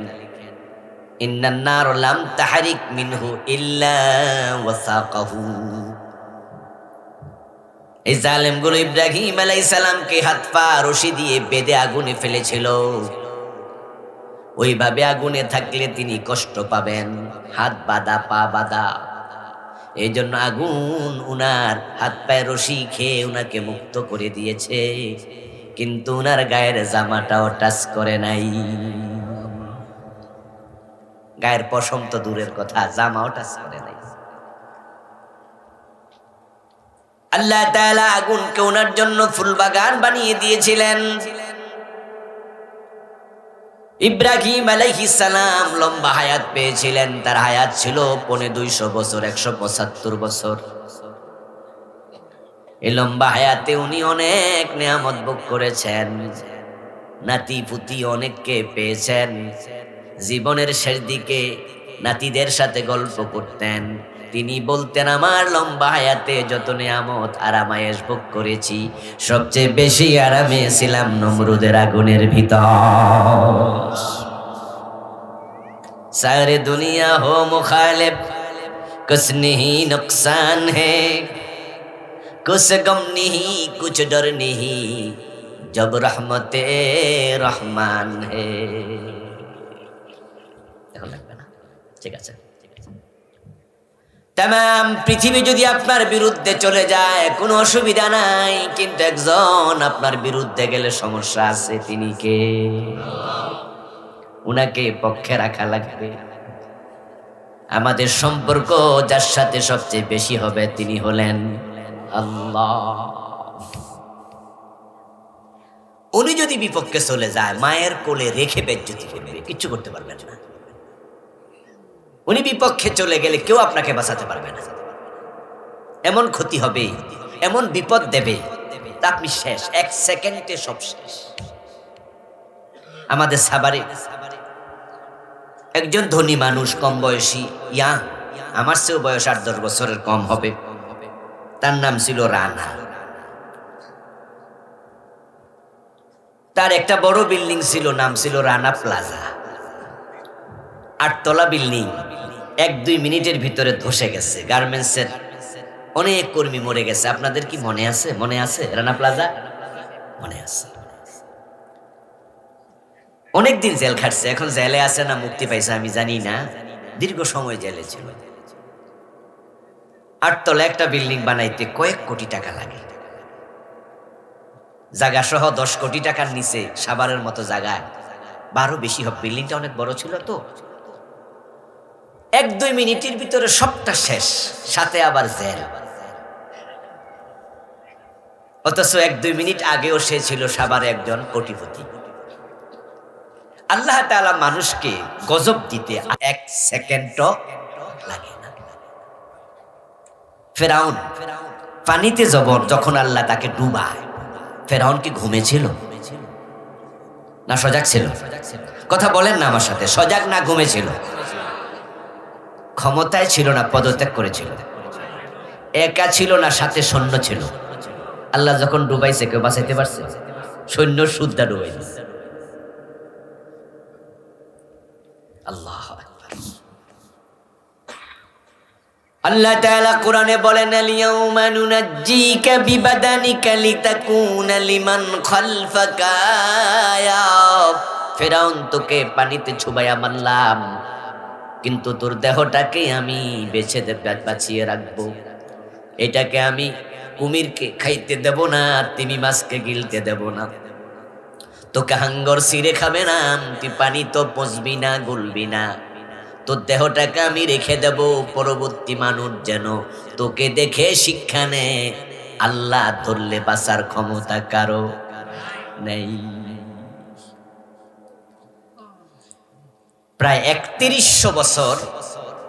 S1: ইন্নান নার লাম তাহরিক মিনহু ইল্লা ওয়াসাকাহু। এই জালেমগুলো ইব্রাহিম আলাইহিস সালামকে হাত পা রশি দিয়ে বেঁধে আগুনে ফেলেছিল। ওইভাবে আগুনে থাকলে তিনি কষ্ট পাবেন, হাত বাঁধা পা বাঁধা। এই জন্য আগুন উনার হাত পায়ে রশি খেয়ে উনাকে মুক্ত করে দিয়েছে, কিন্তু উনার গায়ের জামাটাও টাচ করে নাই। গায়ের পশম তো দূরের কথা, জামাও টাচ করে নাই। আল্লাহ তাআলা আগুনকে ওনার জন্য ফুল বাগান বানিয়ে দিয়েছিলেন। ইব্রাহিম আলাইহিস সালাম লম্বা হায়াত পেয়েছিলেন, তার হায়াত ছিল 250 বছর, 175 বছর। এই লম্বা হায়াতে উনি অনেক নিয়ামত ভোগ করেছেন, নাতি পুতি অনেককে পেয়েছেন। জীবনের শেষ দিকে নাতিদের সাথে গল্প করতেন, তিনি বলতেন, আমার লম্বা হায়াতে যত নিয়ামত আরামায়েশ ভোগ করেছি, সবচেয়ে বেশি আরামে ছিলাম নমরুদের আগুনের ভিতর। সারে দুনিয়া হো মুখালিফ কুছ নেহি নুকসান হে, কুছ গম নেহি কুছ ডর নেহি জব রহমতে রহমান হে। এখন লাগবে না, ঠিক আছে। তামাম পৃথিবী যদি আপনার বিরুদ্ধে চলে যায় কোনো অসুবিধা নাই, কিন্তু একজন আপনার বিরুদ্ধে গেলে সমস্যা আছে। তিনি কে? উনাকে পক্ষে রাখা লাগবে। আমাদের সম্পর্ক যার সাথে সবচেয়ে বেশি হবে তিনি হলেন আল্লাহ। উনি যদি বিপক্ষে চলে যায়, মায়ের কোলে রেখে বেজ্জতি করবে, কিচ্ছু করতে পারবেন না। উনি বিপক্ষে চলে গেলে কেউ আপনাকে বাঁচাতে পারবে না। এমন ক্ষতি হবে, এমন বিপদ দেবে, তা আপনি শেষ, 1 সেকেন্ডে সব শেষ। আমাদের সাভারে একজন ধনী মানুষ, কম বয়সী, ইয়াং, আমার চেয়েও বয়স 8-10 বছরের কম হবে। তার নাম ছিল রানা। তার একটা বড় বিল্ডিং ছিল, নাম ছিল রানা প্লাজা। 8 তলা বিল্ডিং 1-2 মিনিটের ভিতরে ধসে গেছে। গার্মেন্টসের অনেক কর্মী মরে গেছে, আপনাদের কি মনে আছে? মনে আছে রানা প্লাজা? মনে আছে। অনেকদিন জেল খাটছে, এখন জেলে আছে না মুক্তি পাইছে আমি জানি না, দীর্ঘ সময় জেলে ছিল। 8 তলা একটা বিল্ডিং বানাইতে কয়েক কোটি টাকা লাগে, জায়গা সহ 10 কোটি টাকার নিচে সাভারের মতো জায়গায় 12 বেশি হবে। বিল্ডিংটা অনেক বড় ছিল তো। 1-2 মিনিটের ভিতরে সবটা শেষ, সাথে আবার জেল। অথচ 1-2 মিনিট আগেও সে ছিল সাভারে একজন কোটিপতি। আল্লাহ তাআলা মানুষকে গজব দিতে 1 সেকেন্ডও লাগে না। ফেরাউন পানিতে যখন আল্লাহ তাকে ডুবায়, ফেরাউন কি ঘুমেছিল না সজাগ ছিল? কথা বলেন না আমার সাথে, সজাগ না ঘুমেছিল? ক্ষমতায় ছিল না, পদত্যাগ করেছিল? একা ছিল না, সাথে সৈন্য ছিল? আল্লাহ যখন ডুবাইছে কেউ বাঁচাইতে পারছে? সৈন্য সুদ্ধা ডুবাই দিছে। আল্লাহু আকবার। আল্লাহ তাআলা কোরআনে বলেন, আল-ইয়াউমা নুনাজ্জিকা বিবাদানিকা লিতাকুনা লিমান খালফাকা আয়া। ফেরাউন তোকে পানিতে চুবাইয়া মারলাম, কিন্তু তোর দেহটাকে আমি বাঁচিয়ে রাখবো। এটাকে আমি কুমিরকে খাইতে দেব না, তিমি মাছকে গিলতে দেব না, তোকে হাঙ্গর ছিঁড়ে খাবে না, তুই পানি তো পচবি না, গলবি না। তোর দেহটাকে আমি রেখে দেব, পরবর্তী মানুষ যেন তোকে দেখে শিক্ষা নেয়, আল্লাহ ধরলে বাঁচার ক্ষমতা কারো নেই। প্রায় 3100 বছর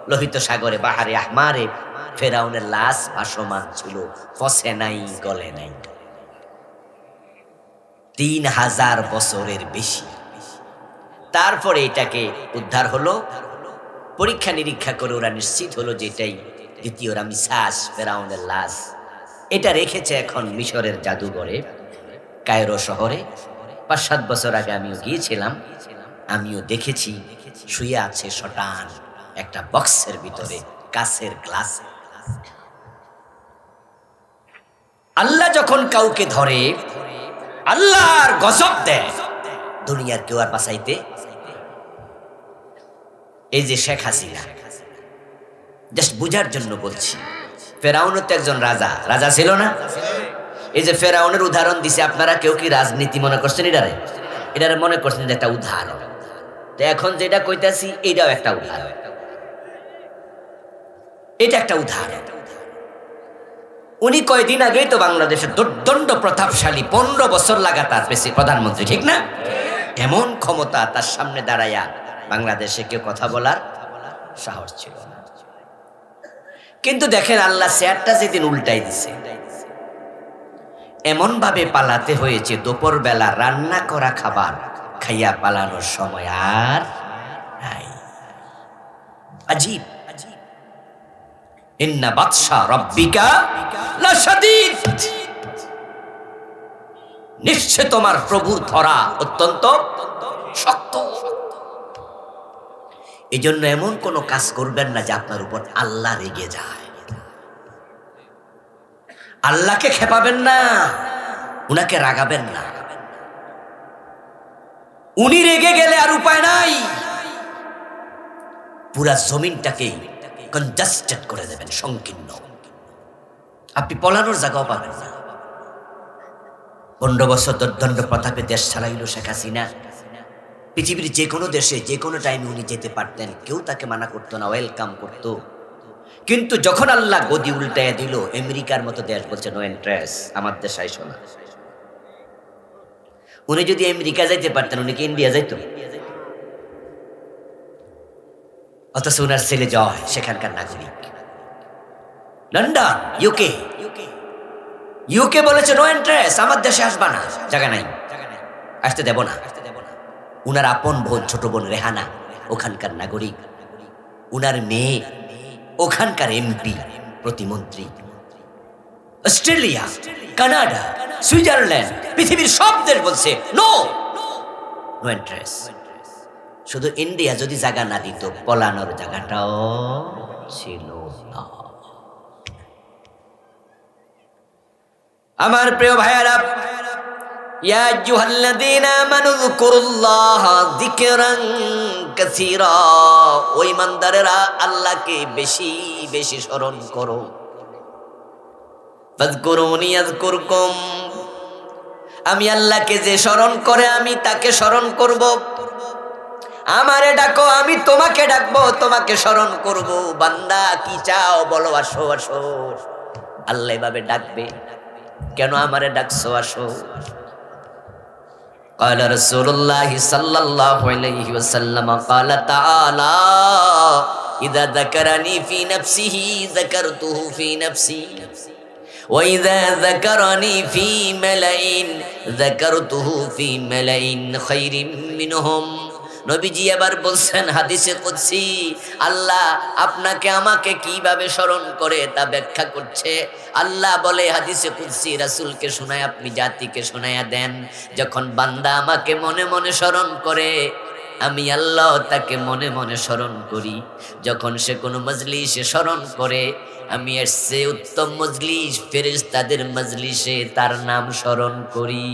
S1: লোহিত সাগরে, বাহারে আহমারে ফেরাউনের লাশ ভাসমান ছিল, পচে নাই, গলে নাই। 3000 বছরের বেশি। তারপরে এটাকে উদ্ধার হলো, পরীক্ষা নিরীক্ষা করে ওরা নিশ্চিত হলো যে এটাই দ্বিতীয় রামেসাস, ফেরাউনের লাশ। এটা রেখেছে এখন মিশরের জাদুঘরে, কায়রো শহরে। 5-7 বছর আগে আমিও গিয়েছিলাম, আমিও দেখেছি শুয়ে আছে শটান একটা বক্সের ভিতরে, কাচের গ্লাসে। আল্লাহ যখন কাউকে ধরে, আল্লাহর গজব দেয়, দুনিয়ার কেউ আর বাঁচাইতে। এই যে শেখ হাসিনা, জাস্ট বুঝার জন্য বলছি, ফেরাউনও তো একজন রাজা ছিল না? এই যে ফেরাউনের উদাহরণ দিছে, আপনারা কেউ কি রাজনীতি মনে করছেন? এটারে মনে করছেন যে একটা উদাহরণ। তো এখন যেটা কইতাছি এটাও একটা উদাহরণ, এটা একটা উদাহরণ। উনি কয়দিন আগেই তো বাংলাদেশের দুর্দণ্ড প্রতাপশালী 15 বছর লাগাতার প্রধানমন্ত্রী, ঠিক না? এমন ক্ষমতা, তার সামনে দাঁড়াইয়া বাংলাদেশে কেউ কথা বলার সাহস ছিল না। কিন্তু দেখেন আল্লাহ চেয়ারটা যেদিন উল্টাই দিছে, এমন ভাবে পালাতে হয়েছে, দুপুর বেলা রান্না করা খাবার খাইয়া পালানোর সময় আর নাই। আজীব। ইন্না বাতশা রাব্বিকা লাশাদীদ। নিশ্চয় তোমার প্রভুর ধরা অত্যন্ত শক্ত। এই জন্য এমন কোন কাজ করবেন না যে আপনার উপর আল্লাহ রেগে যায়। আল্লাহকে খেপাবেন না, উনাকে রাগাবেন না। উনি রেগে গেলে আর উপায় নাই, পুরা জমিনটাকে কনজাস্টেড করে দেবেন, সংকীর্ণ। আপনি পলানোর জায়গাও পাবেন না। 15 বছর দুর্দণ্ড প্রতাপে দেশ চালাইল শেখ হাসিনা। পৃথিবীর যে কোনো দেশে যে কোনো টাইমে উনি যেতে পারতেন, কেউ তাকে মানা করতো না, ওয়েলকাম করতো। কিন্তু যখন আল্লাহ গদি উল্টায় দিল, আমেরিকার মতো দেশ বলছে নো এন্ট্রেস, আমার দেশ আইসো না। উনি যদি আমেরিকা যাইতে পারতেন, উনি কি ইন্ডিয়া যাইতো? অথচ উনার ছেলে জয় সেখানকার নাগরিক। লন্ডন, ইউকে বলেছে নো এন্ট্রেস, আমার দেশে আসবা না, জায়গা নাই, আসতে দেব না। উনার আপন বোন, ছোট বোন রেহানা ওখানকার নাগরিক, উনার মেয়ে ওখানকার এমপি, প্রতিমন্ত্রী। অস্ট্রেলিয়া, কানাডা, সুইজারল্যান্ড, পৃথিবীর সব দেশ বলছে নো এন্ট্রেস। শুধু ইন্ডিয়া যদি জায়গা না দিত, পলানোর জায়গাটাও ছিল না। আমার প্রিয় ভাইয়ারা, ইয়া আইয়ুহাল্লাযীনা আমানু যকুরুল্লাহা যিকরান কাসীরা, ও ঈমানদারেরা আল্লাহকে বেশি বেশি স্মরণ করো। ফাযকুরুনি আযকুরকুম, আমি আল্লাহকে যে স্মরণ করে আমি তাকে স্মরণ করব। আমারে ডাকো আমি তোমাকে ডাকবো, তোমাকে স্মরণ করব। বান্দা কি চাও বলো, আসো আসো। আল্লাহ এভাবে ডাকবে, কেন আমারে ডাকছো আসো। قال رسول الله صلى الله عليه وسلم قال تعالى إذا ذكرني في نفسه ذكرته في نفسي وإذا ذكرني في ملأ ذكرته في ملأ خير منهم। নবীজি আবার বলছেন হাদিসে কুদসি, আল্লাহ আপনাকে আমাকে কিভাবে স্মরণ করে তা ব্যাখ্যা করছে। আল্লাহ বলে হাদিসে কুদসি, রাসূলকে শোনায় আপনি জাতিকে শোনায়া দেন, যখন বান্দা আমাকে মনে মনে স্মরণ করে আমি আল্লাহ তাকে মনে মনে স্মরণ করি। যখন সে কোনো মজলিসে স্মরণ করে আমি এর চেয়ে উত্তম মজলিস ফেরেশতাদের মজলিসে তার নাম স্মরণ করি।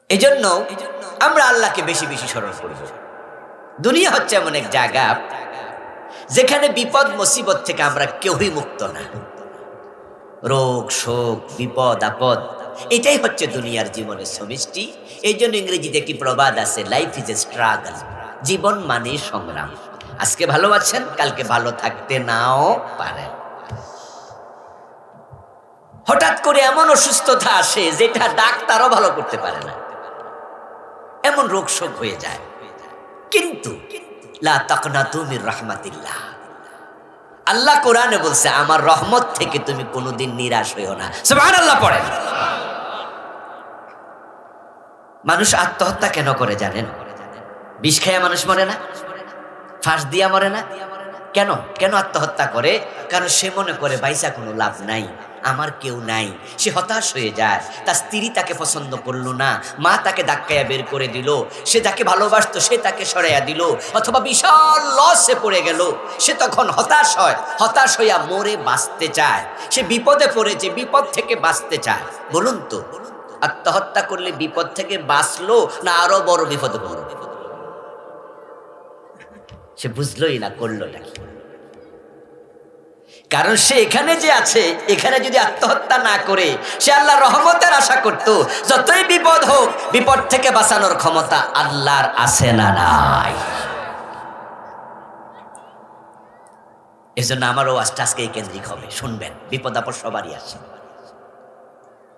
S1: এজন্য আমরা আল্লাহকে বেশি বেশি স্মরণ করব। দুনিয়া হচ্ছে এমন এক জায়গা যেখানে বিপদ মুসিবত থেকে আমরা কেউই মুক্ত না। রোগ শোক বিপদ আপদ এটাই হচ্ছে দুনিয়ার জীবনের সমষ্টি। এই জন্য ইংরেজিতে একটি প্রবাদ আছে, লাইফ ইজ এ স্ট্রাগল, জীবন মানে সংগ্রাম। আজকে ভালো আছেন, কালকে ভালো থাকতে নাও পারেন। হঠাৎ করে এমন অসুস্থতা আসে যেটা ডাক্তারও ভালো করতে পারে না, এমন রোগ শোক হয়ে যায়। কিন্তু লা তাকনাতু মির রাহমাতিল্লাহ, আল্লাহ কোরআনে বলছে আমার রহমত থেকে তুমি কোনোদিন নিরাশ হইও না। সুবহানাল্লাহ পড়েন। মানুষ আত্মহত্যা কেন করে জানেন? বিষ খেয়ে মানুষ মরে না, ফাঁস দিয়া মরে না। কেন কেন আত্মহত্যা করে? কারণ সে মনে করে বাইসা কোনো লাভ নাই, আমার কেউ নাই। সে হতাশ হয়ে যায়, তার স্ত্রী তাকে পছন্দ করলো না, মা তাকে ধাক্কায়া বের করে দিল, সে যাকে ভালোবাসতো সে তাকে সরাইয়া দিল, অথবা বিশাল লসে পড়ে গেল। সে তখন হতাশ হয়, হতাশ হইয়া মরে বাঁচতে চায়। সে বিপদে পড়েছে, বিপদ থেকে বাঁচতে চায়। বলুন তো, আত্মহত্যা করলে বিপদ থেকে বাঁচলো না আরো বড় বিপদে পড়লো? সে বুঝলোই না, করলো নাকি? কারণ সে এখানে যে আছে, এখানে যদি আত্মহত্যা না করে সে আল্লাহর রহমতের আশা করত, যতই বিপদ হোক বিপদ থেকে বাঁচানোর ক্ষমতা আল্লাহর আছে না নাই? এজন্য আমারও আজকে এই কেন্দ্রিক হবে, শুনবেন। বিপদ আপদ সবারই আসে,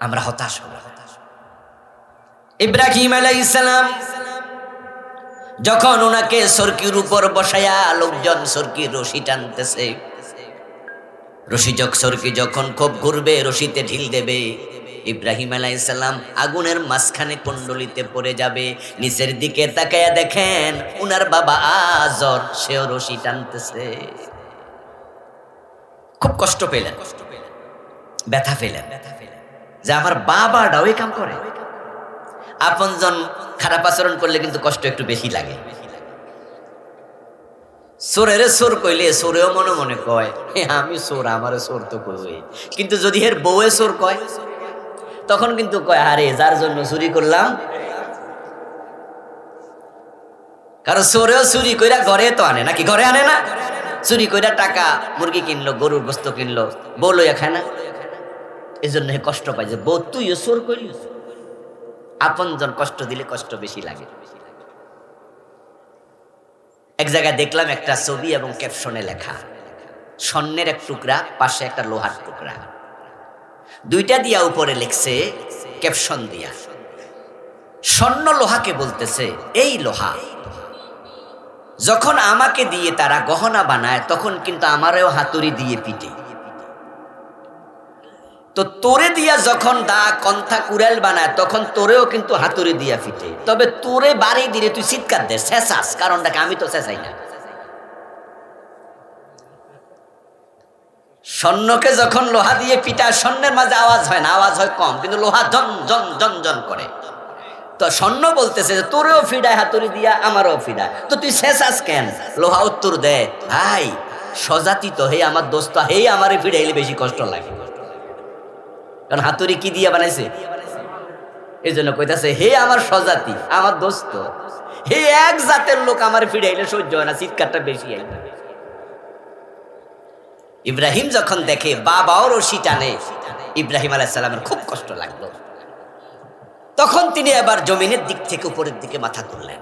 S1: আমরা হতাশ হব। ইব্রাহিম আলাইহিস সালাম যখন ওনাকে সরকির উপর বসায়া লোকজন সরকির রশি টানতেছে, সরকি যখন খুব ঘুরবে, রশিতে ঢিল দেবে, ইব্রাহিম আলাইহিস সালাম আগুনের মাঝখানে কুণ্ডলিতে পড়ে যাবে। নিচের দিকে তাকায়া দেখেন উনার বাবা আজর, সেও রশি টানতেছে। খুব কষ্ট পেলেন, ব্যথা পেলেন যে আমার বাবাটাও এই কাম করে। আপনজন খারাপ আচরণ করলে কিন্তু কষ্ট একটু বেশি লাগে। সোরের সোর কইলে সোরেও মনে মনে কয় আমি সোর, আমার সোর তো করবে। কিন্তু যদি এর বউয়ে সোর কয় তখন কিন্তু কয় আরে যার জন্য চুরি করলাম। কারণ সোরেও চুরি কইরা ঘরে তো আনে নাকি? ঘরে আনে না? চুরি কইরা টাকা মুরগি কিনলো, গরুর গোস্ত কিনলো, বউ লইয়া খায় না? এই জন্য কষ্ট পায় যে বউ তুইও সোর করলি। আপনজন কষ্ট দিলে কষ্ট বেশি লাগে। এক জায়গায় দেখলাম একটা ছবি এবং ক্যাপশনে লেখা, স্বর্ণের এক টুকরা, পাশে একটা লোহার টুকরা, দুইটা দিয়া উপরে লিখছে ক্যাপশন দিয়া। স্বর্ণ লোহাকে বলতেছে এই লোহা যখন আমাকে দিয়ে তারা গহনা বানায় তখন কিন্তু আমারও হাতুড়ি দিয়ে পিটে, তো তোরে দিয়া যখন দা কন্থা কুড়াল বানায় তখন তোরেও কিন্তু হাতুড়ি দিয়া ফিটে। তবে তোরে বাড়ি দিলে তুই চিৎকার দে, শেষাস, কারণটাকে আমি তো শেষাই না। স্বর্ণকে যখন লোহা দিয়ে পিটায় স্বর্ণের মাঝে আওয়াজ হয় না, আওয়াজ হয় কম, কিন্তু লোহা জন জন জন জন করে। তো স্বর্ণ বলতেছে যে তোরেও ফিডায় হাতুড়ি দিয়া, আমারও ফিডায়, তো তুই শেষাস কেন? লোহা উত্তর দেয় ভাই স্বজাতি তো, হে আমার দোস্ত, হে আমারে ফিরাইলে বেশি কষ্ট লাগে, কারণ হাতুড়ি কি দিয়ে বানাইছে, এই জন্য কইতাছে হে আমার স্বজাতি, আমার দোস্ত, হে এক জাতের লোক আমার ফিরাইলে সহ্য হয় না, চিৎকারটা বেশি হয়। ইব্রাহিম যখন দেখে বাবাও রশি টানে, ইব্রাহিম আলাইহিস সালামের খুব কষ্ট লাগলো। তখন তিনি আবার জমিনের দিক থেকে উপরের দিকে মাথা তুললেন।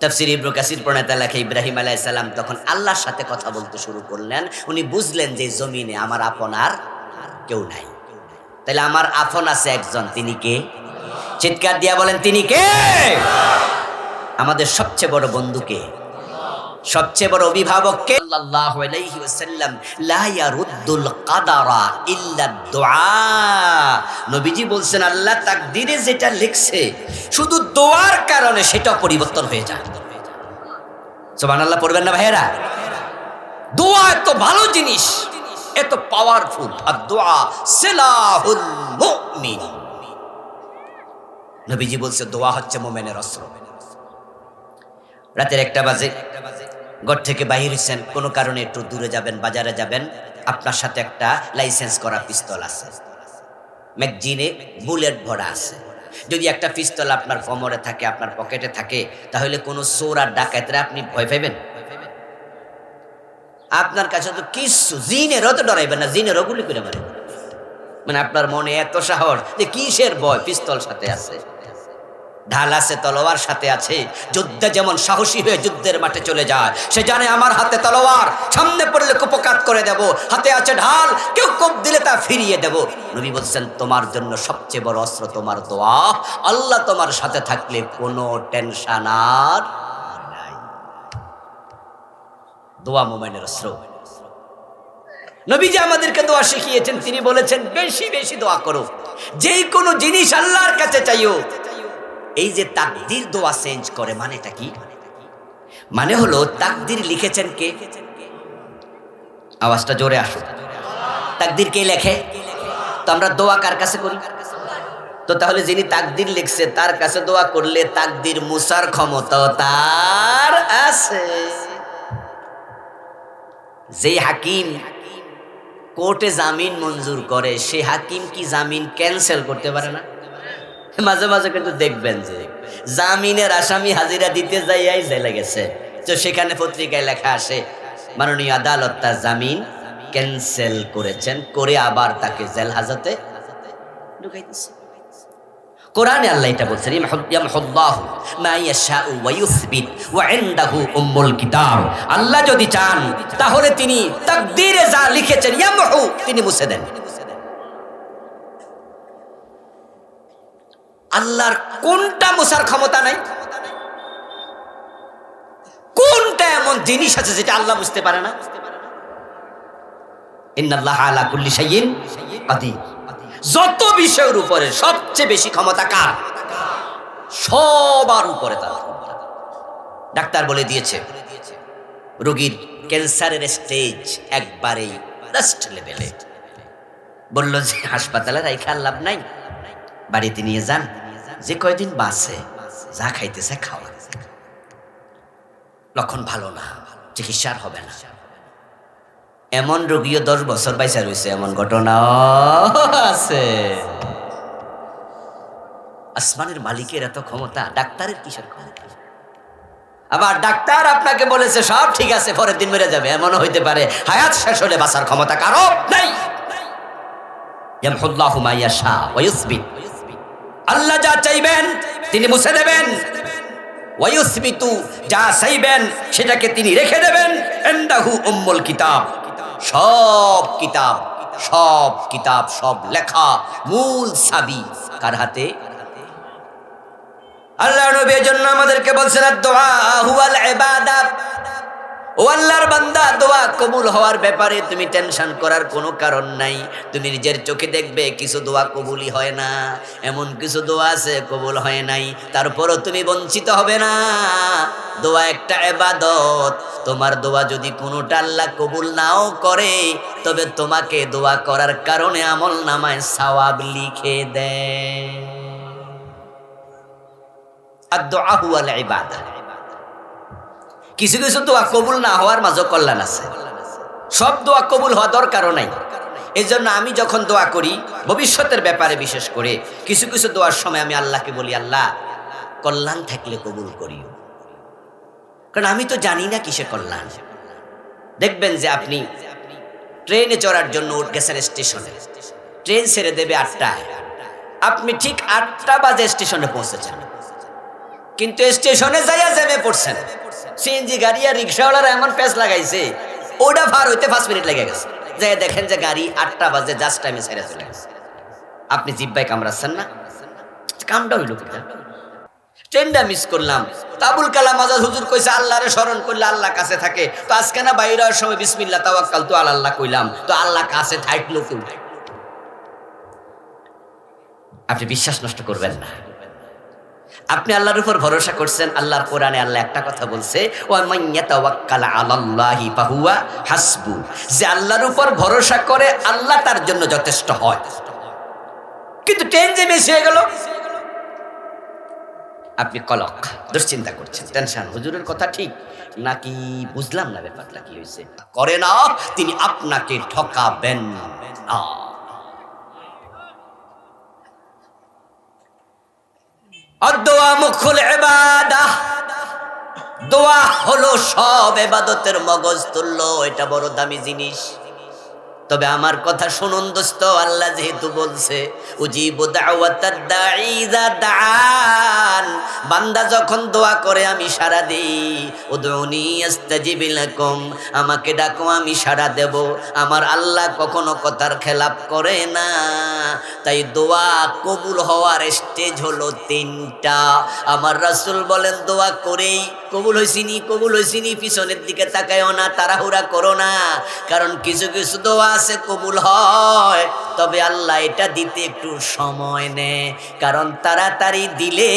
S1: তাফসীর ইবনে কাসির প্রণেতা লেখে ইব্রাহিম আলাইহিস সালাম তখন আল্লাহর সাথে কথা বলতে শুরু করলেন। উনি বুঝলেন যে জমিনে আমার আপন আর কেউ নাই, তাহলে আমার আপন আছে একজন, তিনি কে? চিৎকার দিয়া বলেন, তিনি কে? আমাদের সবচেয়ে বড় বন্ধুকে, সবচেয়ে বড় অভিভাবককে। সাল্লাল্লাহু আলাইহি ওয়াসাল্লাম, লা ইয়ারুদ্দুল কাদারা ইল্লা দুআ। নবীজি বলছেন আল্লাহ তাকদীরে যেটা লিখছে শুধু দোয়ার কারণে সেটা পরিবর্তন হয়ে যায়। সুবহানাল্লাহ পড়বেন না ভাইয়েরা? দোয়া এত ভালো জিনিস, এত পাওয়ারফুল। আর দোয়া সিলাহুল মুমিন। নবীজি বলছে দোয়া হচ্ছে মুমিনের অস্ত্র। রাতের 1টা বাজে ঘর থেকে বাহির হইছেন, কোনো কারণে একটু দূরে যাবেন, বাজারে যাবেন, আপনার সাথে একটা লাইসেন্স করা পিস্তল আছে, ম্যাগজিনে বুলেট ভরা আছে। যদি একটা পিস্তল আপনার কোমরে থাকে, আপনার পকেটে থাকে, তাহলে কোনো চোর আর ডাকাতরা আপনি ভয় পাইবেন? আপনার কাছে তো কিছু, জিনেরও তো ডরাইবেন না, জিনেরও গুলি করে মারে। মানে আপনার মনে এত সাহস যে কিসের ভয়, পিস্তল সাথে আছে, ঢাল আছে, তলোয়ার সাথে আছে। যুদ্ধে যেমন সাহসী হয়ে যুদ্ধের মাঠে চলে যায়, সে জানে আমার হাতে তলোয়ার, সামনে পড়লে কুপকাত করে দেব, হাতে আছে ঢাল, কেউ কোপ দিলে তা ফিরিয়ে দেব। নবী বলছেন তোমার জন্য সবচেয়ে বড় অস্ত্র তোমার দোয়া। আল্লাহ তোমার সাথে থাকলে কোনো টেনশন আর নাই। দোয়া মুমিনের অস্ত্র। নবীজি আমাদেরকে দোয়া শিখিয়েছেন, তিনি বলেছেন বেশি বেশি দোয়া করো, যেই কোনো জিনিস আল্লাহর কাছে চাইও। এই যে তাকদীর দোয়া চেঞ্জ করে, মানেটা কি? মানে হলো তাকদীর লিখেছেন কে? আওয়াজটা জোরে আসো। তাকদীর কে লেখে? তো আমরা দোয়া কার কাছে করি? তো তাহলে যিনি তাকদীর লিখছে তার কাছে দোয়া করলে তাকদীর মুসার ক্ষমতা তার আছে। যেই হাকিম কোর্টে জামিন মঞ্জুর করে, সে হাকিম কি জামিন ক্যান্সেল করতে পারে না? মাঝে মাঝে কিন্তু দেখবেন যে জামিনের আসামি হাজিরা দিতে যাইয়াই জেলে গেছে, তো সেখানে পত্রিকায় লেখা আসে মাননীয় আদালত তার জামিন ক্যান্সেল করেছেন, করে আবার তাকে জেল হাজতে ঢুকাইতেছে। কোরআনে আল্লাহ এটা বলছেন, ইয়ামহুল্লাহু মা ইয়াশাউ ওয়া ইউসবিত ওয়া ইনদাহু উম্মুল কিতাব। আল্লাহ যদি চান তাহলে তিনি তাকদীরে যা লিখেছেন ইয়ামহু, তিনি মুছে দেন। আল্লাহর কোনটা মুছার ক্ষমতা নাই? কোনটা এমন জিনিস আছে যেটা আল্লাহ বুঝতে পারে না? ইন্নাল্লাহা আলা কুল্লি শাইইন কাদির। যত বিষয়ের উপরে সবচেয়ে বেশি ক্ষমতা কার? সবার উপরে তার ক্ষমতা। ডাক্তার বলে দিয়েছে রোগীর ক্যান্সারের স্টেজ একবারেই লাস্ট লেভেলে, বলল যে হাসপাতালে রাইখা লাভ নাই, বাড়িতে নিয়ে যান, যে কয়দিন বাঁচে যা খাইতেছে খাওয়া, লক্ষণ ভালো না, চিকিৎসার হবে না। এমন রোগীও 10 বছর বাইসা রয়েছে, এমন ঘটনা আছে। আসমানের মালিকের এত ক্ষমতা, ডাক্তারের কিসের ক্ষমতা? আবার ডাক্তার আপনাকে বলেছে সব ঠিক আছে, পরের দিন মরে যাবে, এমনও হইতে পারে হায়াত শেষ হলে বাঁচার ক্ষমতা কারো নাই। ইয়ামহুল্লাহু মা ইয়াশা ওয়া ইউসবিত। আল্লাহ যা চাইবেন তিনি মুছে দেবেন, ওয়া ইউসবিতু, যা চাইবেন সেটাকে তিনি রেখে দেবেন। ইনদাহু উম্মুল কিতাব। সব কিতাব, সব কিতাব, সব লেখা, মূল চাবি কার হাতে? আল্লাহর নবী এর জন্য আমাদেরকে বলছেন দোয়া হুয়াল ইবাদাত। ও আল্লাহর বান্দা, দোয়া কবুল হওয়ার ব্যাপারে তুমি টেনশন করার কোনো কারণ নাই। তুমি নিজের চোখে দেখবে কিছু দোয়া কবুলই হয় না, এমন কিছু দোয়া আছে কবুল হয় নাই, তারপরও তুমি বঞ্চিত হবে না। দোয়া একটা ইবাদত। তোমার দোয়া যদি কোনোটা আল্লাহ কবুল নাও করে, তবে তোমাকে দোয়া করার কারণে আমল নামায় সওয়াব লিখে দেয়। আদ-দুআ হুয়াল ইবাদা। কিছু কিছু দোয়া কবুল না হওয়ার মাঝে কল্যাণ আছে, সব দোয়া কবুল হওয়া দরকারও নাই। এই জন্য আমি যখন দোয়া করি ভবিষ্যতের ব্যাপারে, বিশেষ করে কিছু কিছু দোয়ার সময় আমি আল্লাহকে বলি, আল্লাহ কল্যাণ থাকলে কবুল করিও, কারণ আমি তো জানি না কিসে কল্যাণ। দেখবেন যে আপনি ট্রেনে চড়ার জন্য উঠ গেছেন স্টেশনে, ট্রেন ছেড়ে দেবে 8টায়, আপনি ঠিক 8টা বাজে স্টেশনে পৌঁছেছেন, কিন্তু স্টেশনে যাইয়া জ্যামে পড়ছেন। সিএনজি গাড়ি আর রিক্সাওয়ালারা এমন প্যাচ লাগাইছে, ওটা ভার হইতে 5 মিনিট লেগে গেছে। যাই দেখেন যে গাড়ি 8টা বাজে জাস্ট টাইমে ছেড়ে চলে গেছে। আপনি জিব্বায় কামড়াচ্ছেন না, কামটা হইল কিনা? ট্রেনটা মিস করলাম। আবুল কালাম আজাদ হুজুর কইছে আল্লাহরে স্মরণ করলে আল্লাহ কাছে থাকে। তো আজকে না বাইরে হওয়ার সময় বিসমিল্লাহ তাওয়াক্কালতু আলাল্লাহ কইলাম, তো আল্লাহ কাছে থাকলো কেউ। আপনি বিশ্বাস নষ্ট করবেন না। আপনি আল্লাহর উপর ভরসা করছেন। আল্লাহর কোরআনে আল্লাহ একটা কথা বলছে, ওয়া মান ইয়াতাওয়াক্কাল আলাল্লাহি ফাহুয়া হাসবু, যে আল্লাহর উপর ভরসা করে আল্লাহ তার জন্য যথেষ্ট হয়। কিন্তু ট্রেন যে মিস হয়ে গেল, আপনি কলক দুশ্চিন্তা করছেন, টেনশন, হুজুরের কথা ঠিক নাকি বুঝলাম না ব্যাপারটা কি হয়েছে। করে না, তিনি আপনাকে ঠকাবেন না। দোয়া মুখুল ইবাদাহ, দোয়া হলো সব ইবাদতের মগজ তুল্য, এটা বড় দামি জিনিস। তবে আমার কথা শুনুন দোস্ত, আল্লাহ যেহেতু বলছে উজিবু দাওয়াতাদ দাঈ ইযা দাআন, বান্দা যখন দোয়া করে আমি সাড়া দেই। উদউনি আস্তাজিব লাকুম, আমাকে ডাকো আমি সাড়া দেব। আমার আল্লাহ কখনো কথার খেলাপ করে না। তাই দোয়া কবুল হওয়ার স্টেজ হলো 3টা। আমার রাসূল বলেন দোয়া করেই কবুল হইছিনি পিছনের দিকে তাকায়ও না, তাড়াহুড়া করো না, কারণ কিছু কিছু দোয়া আছে কবুল হয়, তবে আল্লাহ এটা দিতে একটু সময় নেয়, কারণ তাড়াতাড়ি দিলে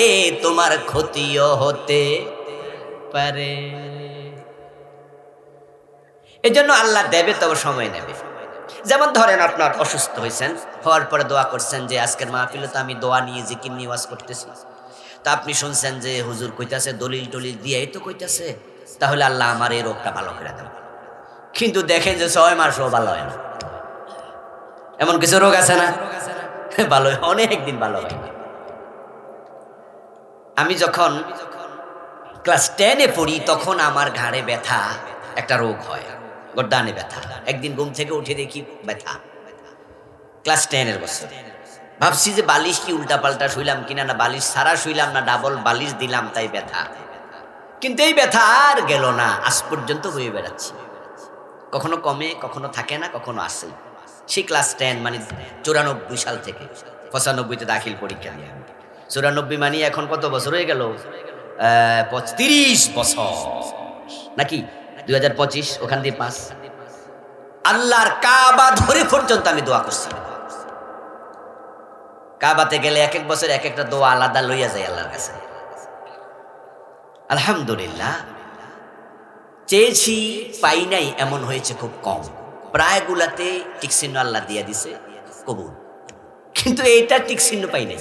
S1: তোমার ক্ষতিও হতে পারে। এজন্য আল্লাহ দেবে, তবে সময় নেবে। যেমন ধরেন আপনার অসুস্থ হয়েছেন, হওয়ার পরে দোয়া করছেন যে আজকের মাহফিলে তো আমি দোয়া নিয়ে জিকির নিয়ে ওয়াজ করতেছি, তা আপনি শুনছেন যে হুজুর কইতাছে দলিল টলিল দিয়েই তো কইতাছে, তাহলে আল্লাহ আমার এই রোগটা ভালো করে দেন। কিন্তু দেখেন যে 6 মাসও ভালো হয় না। এমন কিছু রোগ আছে না, ভালো হয় অনেক দিন, ভালো হয় না। আমি যখন ক্লাস 10-এ পড়ি তখন আমার ঘাড়ে ব্যথা, একটা রোগ হয়, গর্দানে ব্যথা। একদিন ঘুম থেকে উঠে দেখি ব্যথা। ক্লাস 10-এর বছর ভাবছি যে বালিশ কি উল্টা পাল্টা শুইলাম কিনা, না বালিশ ছাড়া শুইলাম, না ডাবল বালিশ দিলাম তাই ব্যথা। কিন্তু এই ব্যথা আর গেল না, আজ পর্যন্ত হয়ে বেড়াচ্ছি। কখনো কমে, কখনো থাকে না, কখনো আসে। সেই ক্লাস 10 মানে 94 সাল থেকে 95-তে দাখিল পরীক্ষা দিয়ে। 94 মানে এখন কত বছর হয়ে গেল? 30 বছর নাকি 2025, ওখান দিয়ে 5। আল্লাহর কাবা ধরে পর্যন্ত আমি দোয়া করছি। কাবাতে গেলে এক এক বছর এক একটা দোয়া আলাদা লইয়া যায় আল্লাহর কাছে। আলহামদুলিল্লাহ, চেয়েছি পাই নাই এমন হয়েছে খুব কম, প্রায়গুলাতে টিক চিহ্ন আল্লাহ দিয়া দিছে কবুল, কিন্তু এইটা টিক চিহ্ন পাই নাই।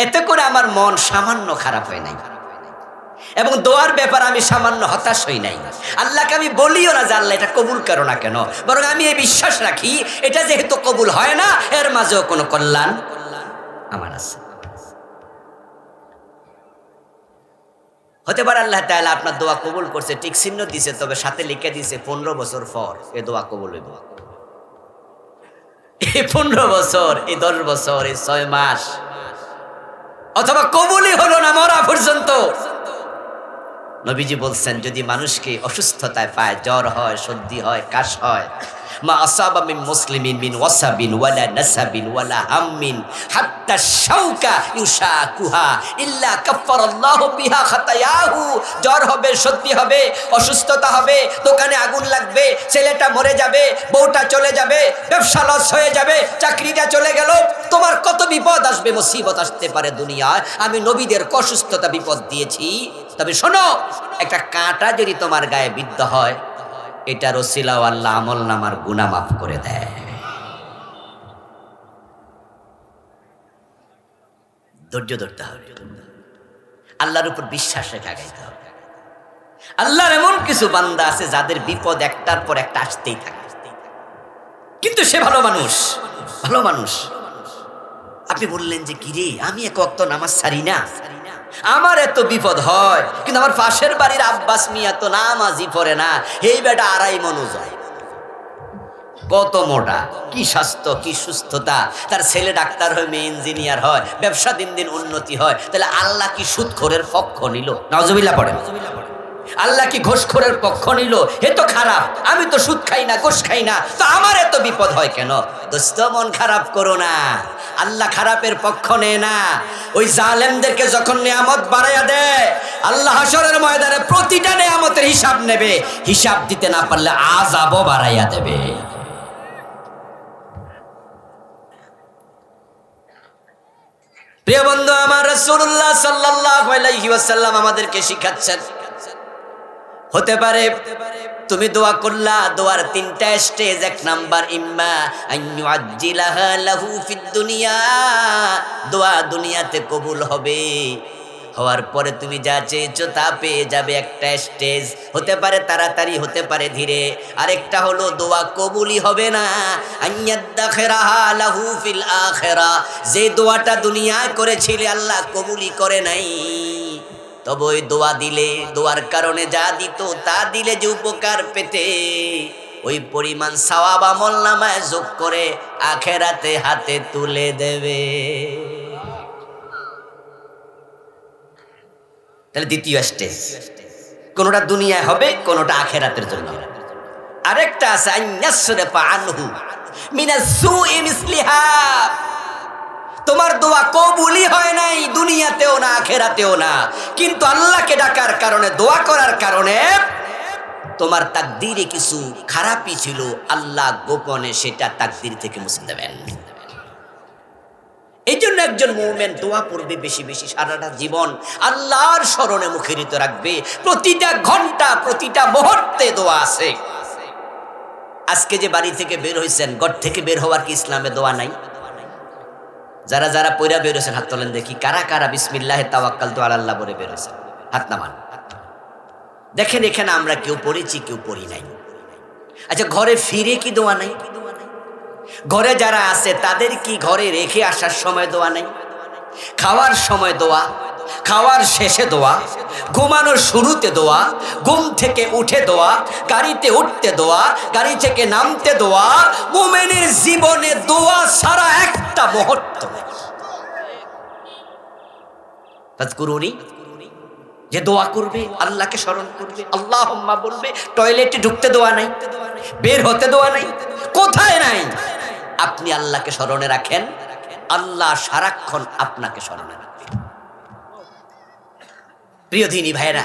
S1: এতে করে আমার মন সামান্য খারাপ হয় নাই, এবং দোয়ার ব্যাপার আমি সামান্য হতাশ হই নাই। আল্লাহকে আমি বলিও না যে আল্লাহ এটা কবুল করো না কেন, বরং আমি এই বিশ্বাস রাখি এটা যেহেতু কবুল হয় না, এর মাঝেও কোনো কল্যাণ আমার আছে। হতে পারে আল্লাহ তাআলা আপনার দোয়া কবুল করছে, টিক চিহ্ন দিছে, তবে সাথে লিখে দিছে 15 বছর পর এ দোয়া কবুল হইব। এই 15 বছর, এই 10 বছর, এই 6 মাস, অথবা কবুলই হলো না মরা পর্যন্ত। নবীজি বলছেন যদি মানুষকে অসুস্থতায় পায়, জ্বর হয়, সর্দি হয়, কাশ হয়, মা আসাবা মিন মুসলিমিন মিন ওয়াসাবিন ওয়ালা নাসাবিন ওয়ালা হাম্মিন হাত্তা শাউকা ইউশাকুহা ইল্লা কাফফারাল্লাহু বিহা খাতায়াহু। জ্বর হবে, সর্দি হবে, অসুস্থতা হবে, দোকানে আগুন লাগবে, ছেলেটা মরে যাবে, বউটা চলে যাবে, ব্যবসা লস হয়ে যাবে, চাকরিটা চলে গেল, তোমার কত বিপদ আসবে, মুসিবত আসতে পারে দুনিয়ায়। আমি নবীদের অসুস্থতা বিপদ দিয়েছি, তবে শোনো, একটা কাঁটা যদি তোমার গায়ে বিদ্ধ হয়, এটার ওসিলাও আল্লাহ আমল নামার গুনাহ মাফ করে দেয়। ধৈর্য ধরতে হবে, আল্লাহর উপর বিশ্বাস রেখে গাইতে হবে। আল্লাহর এমন কিছু বান্দা আছে যাদের বিপদ একটার পর একটা আসতেই থাকে, কিন্তু সে ভালো মানুষ, ভালো মানুষ। আপনি বললেন যে কিরে আমি এক ওয়াক্ত নামাজ ছাড়ি না, আমার এত বিপদ হয়, কিন্তু আমার পাশের বাড়ির আব্বাস মিয়া তো নামাজই পড়ে না, এই বেটা আড়াই মনোজয়, কত মোটা, কি স্বাস্থ্য, কি সুস্থতা, তার ছেলে ডাক্তার হয়, মেয়ে ইঞ্জিনিয়ার হয়, ব্যবসা দিন দিন উন্নতি হয়। তাহলে আল্লাহ কি সুদখোরের পক্ষ নিল? নাউজুবিল্লাহ পড়েন। আল্লাহ কি ঘোষখোরের পক্ষ নিল? এ তো খারাপ, আমি তো সুদ খাই না, ঘোষ খাই না, তো আমার এত বিপদ হয় কেন? দোস্ত মন খারাপ করো না, আল্লাহ খারাপের পক্ষ নেয় না। ওই জালেমদেরকে যখন নিয়ামত বাড়াইয়া দেয়, আল্লাহ হাশরের ময়দানে প্রতিটা নিয়ামতের হিসাব নেবে, হিসাব দিতে না পারলে আযাবও বাড়াইয়া দেবে। প্রিয় বন্ধু আমার, রাসূলুল্লাহ সাল্লাল্লাহু আলাইহি ওয়াসাল্লাম আমাদেরকে শিখাচ্ছেন, হতে পারে তুমি দোয়া করলা, দোয়ার তিনটা স্টেজ। এক নাম্বার, ইম্মা আইয়ুআজ্জিলাহা লাহু ফিদ দুনিয়া, দোয়া দুনিয়াতে কবুল হবে, হওয়ার পরে তুমি যা চেয়েছো তা পেয়ে যাবে, একটা স্টেজ। হতে পারে তাড়াতাড়ি, হতে পারে ধীরে। আরেকটা হলো দোয়া কবুলই হবে না, আইয়াদ্দাখিরাহা লাহু ফিল আখিরা, যে দোয়াটা দুনিয়ায় করেছিলে আল্লাহ কবুলই করে নাই, তবে ওই দোয়া দিলে, দোয়ার কারণে যা দিত তা দিলে যে উপকার পেতে, ওই পরিমাণ সওয়াব আমলনামায় যোগ করে আখিরাতে হাতে তুলে দেবে। তাহলে দ্বিতীয় স্টেজ, কোনটা দুনিয়ায় হবে, কোনটা আখিরাতের জন্য। আরেকটা আছে আইয়াসরিফা আনহু মিনাস সুই মিসলিহা, তোমার দোয়া কবুলই হয় নাই দুনিয়াতেও না আখিরাতেও না, কিন্তু আল্লাহকে ডাকার কারণে, দোয়া করার কারণে তোমার তাকদীরে কিছু খারাপই ছিল, আল্লাহ গোপনে সেটা তাকদীর থেকে মুছে দেবেন। এই জন্য একজন মুমিন দোয়া পড়বে বেশি বেশি, সারাটা জীবন আল্লাহর স্মরণে মুখরিত রাখবে, প্রতিটা ঘন্টা, প্রতিটা মুহূর্তে দোয়া আছে। আজকে যে বাড়ি থেকে বের হইছেন, ঘর থেকে বের হওয়ার কি ইসলামে দোয়া নাই? যারা যারা পয়রা বের হয়েছেন হাত তোলেন দেখি, কারা কারা বিসমিল্লাহে তাওয়াক্কালতু আলাল্লাহ বলে বের হয়েছেন, হাত নামান। দেখেন এখানে আমরা কেউ পড়েছি, কেউ পড়ি নাই। আচ্ছা, ঘরে ফিরে কি দোয়া নাই? ঘরে যারা আছে তাদের কি ঘরে রেখে আসার সময় দোয়া নাই? খাওয়ার সময় দোয়া, খাওয়ার শেষে দোয়া, ঘুমানোর শুরুতে দোয়া, ঘুম থেকে উঠে দোয়া, গাড়িতে উঠতে দোয়া, গাড়ি থেকে নামতে দোয়া। মুমিনের জীবনে দোয়া ছাড়া একটা মুহূর্ত নেই। ফাজকুরুনি, যে দোয়া করবে, আল্লাহকে স্মরণ করবে, আল্লাহুম্মা বলবে, টয়লেটে ঢুকতে দোয়া নাই, বের হতে দোয়া নাই, কোথায় নাই। আপনি আল্লাহকে স্মরণে রাখেন, আল্লাহ সারাক্ষণ আপনাকে স্মরণে রাখবে। প্রিয় দিনী ভাইরা,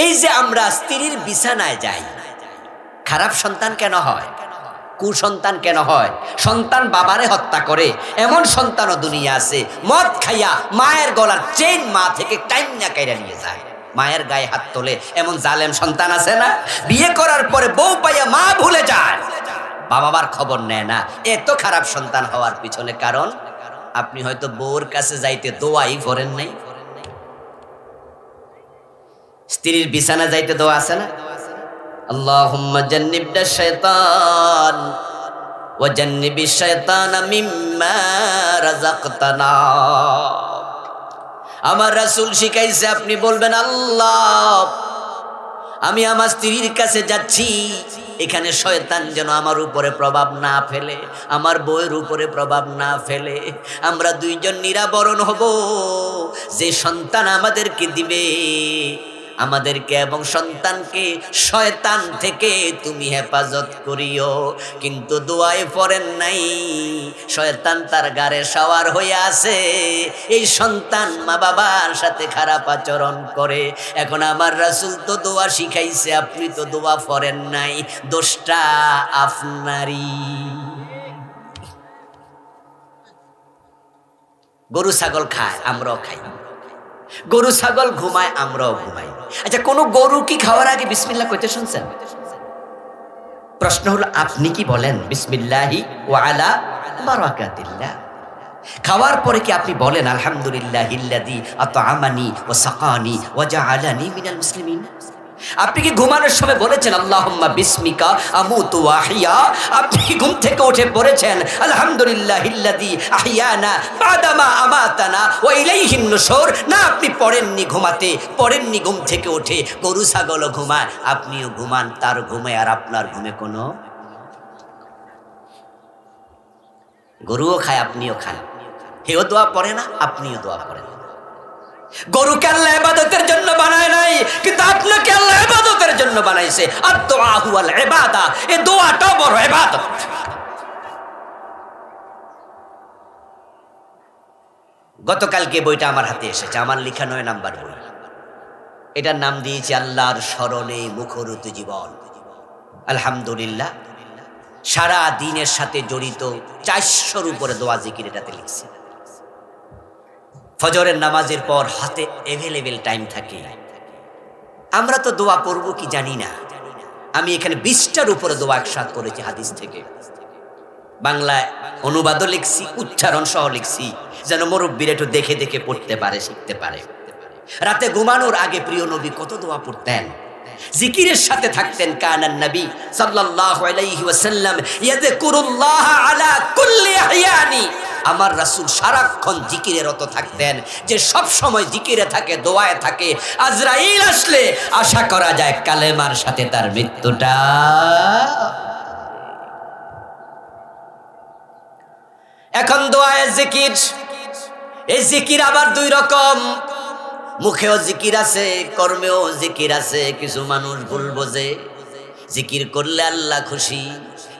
S1: এই যে আমরা স্ত্রীর বিছানায় যাই, খারাপ সন্তান কেন হয়? কুসন্তান কেন হয়? সন্তান বাবারে হত্যা করে, এমন সন্তানও দুনিয়া আছে। মদ খাইয়া মায়ের গলার চেইন মা থেকে টাইনা কাইরা নিয়ে যায়, মায়ের গায়ে হাত তোলে, এমন জালেম সন্তান আছে না? বিয়ে করার পরে বউ পাইয়া মা ভুলে যায়, বাবার খবর নেয় না। এত খারাপ সন্তান হওয়ার পিছনে কারণ, আপনি হয়তো বউর কাছে যাইতে দোয়াই করেন নাই। স্ত্রীর বিছানা যাইতে দোয়া আছে না? আল্লাহুম্মা জান্নিবনা শাইতান ওয়া জান্নিবিশ শাইতানা মিম্মা রাযাকতানা। আমার রাসূল শিখাইছে, আপনি বলবেন, আল্লাহ আমি আমার স্ত্রীর কাছে যাচ্ছি, এখানে শয়তান যেন আমার উপরে প্রভাব না ফেলে, আমার বউয়ের উপরে প্রভাব না ফেলে। আমরা দুইজন নিরাবরণ হব, যে সন্তান আমাদেরকে দিবে, আমাদেরকে এবং সন্তানকে শয়তান থেকে তুমি হেফাজত করিও। কিন্তু দোয়ায় পড়েন নাই, শয়তান তার গাড়ে সওয়ার হয়ে আছে, এই সন্তান মা বাবার সাথে খারাপ আচরণ করে। এখন আমার রাসূল তো দোয়া শিখাইছে, আপনি তো দোয়া পড়েন নাই, দোষটা আপনারই। গরু ছাগল খায়, আমরাও খাই, গরু ছাগল ঘুমায়, আমরাও ঘুমাই। আচ্ছা, কোন গরু কি খাওয়ার আগে বিসমিল্লাহ কইতে শুনছেন? প্রশ্ন হলো, আপনি কি বলেন বিসমিল্লাহি ওয়া আলা বারাকাতিল্লাহ? খাওয়ার পরে কি আপনি বলেন আলহামদুলিল্লাহিল্লাযী আত'আমানি ওয়া সাকানি ওয়া জাআলানি মিনাল মুসলিমিন? আপনি কি ঘুমানোর সময় বলেছেন আল্লাহুম্মা বিসমিকা আমুতু ওয়া আহইয়া? আপনি কি ঘুম থেকে উঠে পড়েছেন আলহামদুলিল্লাহিল্লাযী আহইয়ানা বাদামা আমাতানা ওয়া ইলাইহিন নুশুর? না, আপনি পড়েননি ঘুম থেকে উঠে। গরু ছাগলও ঘুমায়, আপনিও ঘুমান তার ঘুমে, আর আপনার ঘুমে কোনো গরুও খায় আপনিও খান। হেও দোয়া পড়ে না, আপনিও দোয়া পড়েন। গরুকে আল্লাহ ইবাদতের জন্য বানায় নাই, কিন্তু আপনাকে আল্লাহ ইবাদতের জন্য বানাইছে। আদ-দুআ হুয়াল ইবাদা, এই দোয়াটাও বড় ইবাদত। গতকালকে বইটা আমার হাতে এসেছে, আমার লেখা 9 নাম্বার বই। এটার নাম দিয়েছি আল্লাহর স্মরণে মুখরিত জীবন। আলহামদুলিল্লাহ, সারা দিনের সাথে জড়িত 400-র উপরে দোয়া জিকির এটাতে লিখছি। ফজরের নামাজের পর হাতে অ্যাভেলেবেল টাইম থাকে। আমরা তো দোয়া পড়বো কি জানি না। আমি এখানে 20টার উপরে দোয়া একসাথ করেছি হাদিস থেকে। বাংলায় অনুবাদও লিখছি, উচ্চারণ সহ লিখছি, যেন মুরব্বীরা একটু দেখে দেখে পড়তে পারে, শিখতে পারে। রাতে ঘুমানোর আগে প্রিয় নবী কত দোয়া পড়তেন, জিকিরের সাথে থাকতেন। কানান নবী সাল্লাল্লাহু আলাইহি ওয়াসাল্লাম ইয়াযকুরুল্লাহ আলা কুল্লি আহইয়ানি। আমার রাসূল সারাক্ষণ জিকিরে রত থাকতেন, যে সব সময় জিকিরে থাকে, দোয়ায় থাকে। আজরাইল আসলে আশা করা যায় কালেমার সাথে তার মৃত্যুটা। এখন দোয়ায় জিকির, এই জিকির আবার 2 রকম। মুখেও জিকির আছে, কর্মেও জিকির আছে। কিছু মানুষ ভুল বোঝে, জিকির করলে আল্লাহ খুশি,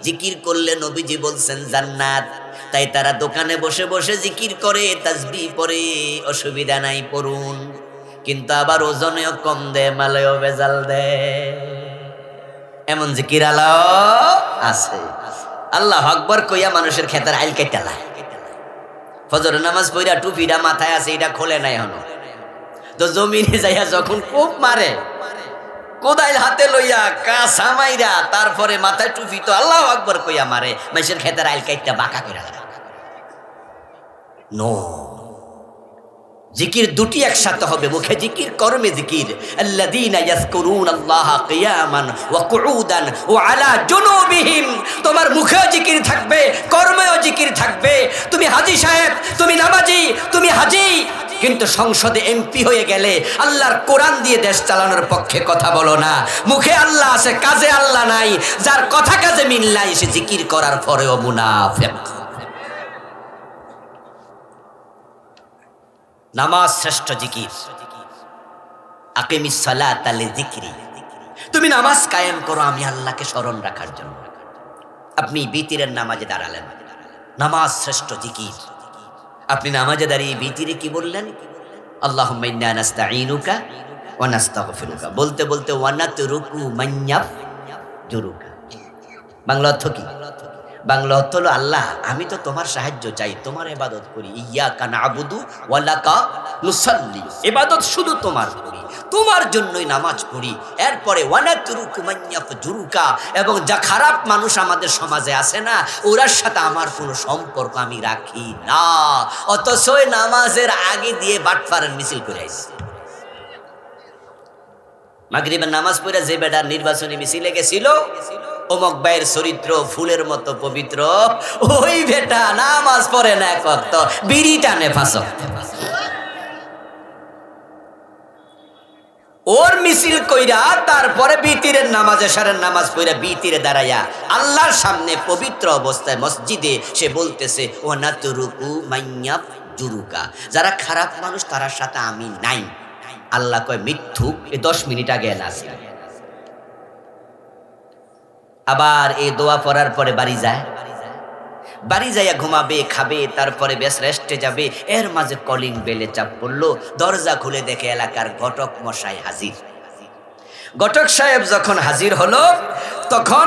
S1: জিকির করলে নবীজি বলছেন জান্নাত। তাই তারা দোকানে বসে বসে জিকির করে, তাসবিহ পড়ে, অসুবিধা নাই পড়ুন। কিন্তু আবার ওজনেও কম দেয়, মালেও ভেজাল দেয়। এমন জিকির আলাও আছে। আল্লাহু আকবার কইয়া মানুষের ক্ষেতের আইল কেটালায়। ফজরের নামাজ পড়া টুপিটা মাথায় আছে, এটা খোলে নাই এখনো। তো জমিনে যাইয়া যখন কোপ মারে, কোদাইল হাতে লইয়া কাঁচা মাইরা তারপরে মাথায় টুপি তো আল্লাহু আকবার কইয়া মারে, মানুষের ক্ষেতের আইল কাইটটা বাঁকা করে। নো, জিকির 2টি একসাথে হবে, মুখে জিকির, কর্মে জিকির। আল্লাযীনা ইয়াযকুরুনাল্লাহা কিয়ামান ওয়া কুউদান ওয়া আলা জুনুবিহিম। তোমার মুখেও জিকির থাকবে, কর্মেও জিকির থাকবে। তুমি হাজী সাহেব, তুমি নামাজি, তুমি হাজী, কিন্তু সংসদে এমপি হয়ে গেলে আল্লাহর কোরআন দিয়ে দেশ চালানোর পক্ষে কথা বলো না। মুখে আল্লাহ আছে, কাজে আল্লাহ নাই। যার কথা কাজে মিল নাই, সে জিকির করার পরেও মুনাফিক। নামাজ শ্রেষ্ঠ জিকির। আকিমিস সালাতা লিযিকরি। তুমি নামাজ কায়েম করো আমি আল্লাহকে স্মরণ রাখার জন্য। আপনি বিতিরের নামাজে দাঁড়ালেন, নামাজ শ্রেষ্ঠ জিকির। আপনি নামাজে দাঁড়িয়ে বিতিরে কি বললেন? আল্লাহুম্মা ইন্না নাস্তাঈনুকা ওয়া নাস্তাগফিরুকা। বলতে বলতে ওয়া নাতরুকু মান ইয়াফজুরুকা। বাংলা অর্থ কি? বাংলা অর্থ হলো, আল্লাহ আমি তো তোমার সাহায্য চাই, তোমার ইবাদত করি। ইয়াকা না'বুদু ওয়া লাকা নুসাল্লি। ইবাদত শুধু তোমার করি, তোমার জন্যই নামাজ পড়ি। এরপরে ওয়া নাতরুকু মান ইয়াফজুরুকা, এবং যা খারাপ মানুষ আমাদের সমাজে আছে না, ওরার সাথে আমার কোনো সম্পর্ক আমি রাখি না। অথচ নামাজের আগে দিয়ে বাটপারের মিছিল করে আইছে। মাগরিবের নামাজ পড়ে যে বেটার নির্বাচনী মিছিলে গেছিল, অমক ভাইয়ের চরিত্র ফুলের মতো পবিত্র, ওই বেটা নামাজ পড়ে না এক ওয়াক্ত, বিড়ি টানে 5 ওয়াক্ত। ওর মিছিল কইরা তারপরে বিতিরের নামাজ, এশারের নামাজ পড়া বিতিরে দাঁড়াইয়া আল্লাহর সামনে পবিত্র অবস্থায় মসজিদে সে বলতেছে ও নাতরুকু মাইয়াফ জুরুকা। যারা খারাপ মানুষ তার সাথে আমি নাই। আল্লাহ কয় মিথ্যুক, 10 মিনিট আগে এলাছি। আবার এই দোয়া পড়ার পরে বাড়ি যায়, বাড়ি যাইয়া ঘুমাবে, খাবে, তারপরে বেশ রেস্টে যাবে। এর মাঝে কলিং বেলে চাপ পড়লো, দরজা খুলে দেখে এলাকার ঘটক মশাই হাজির। ঘটক সাহেব যখন হাজির হলো, তখন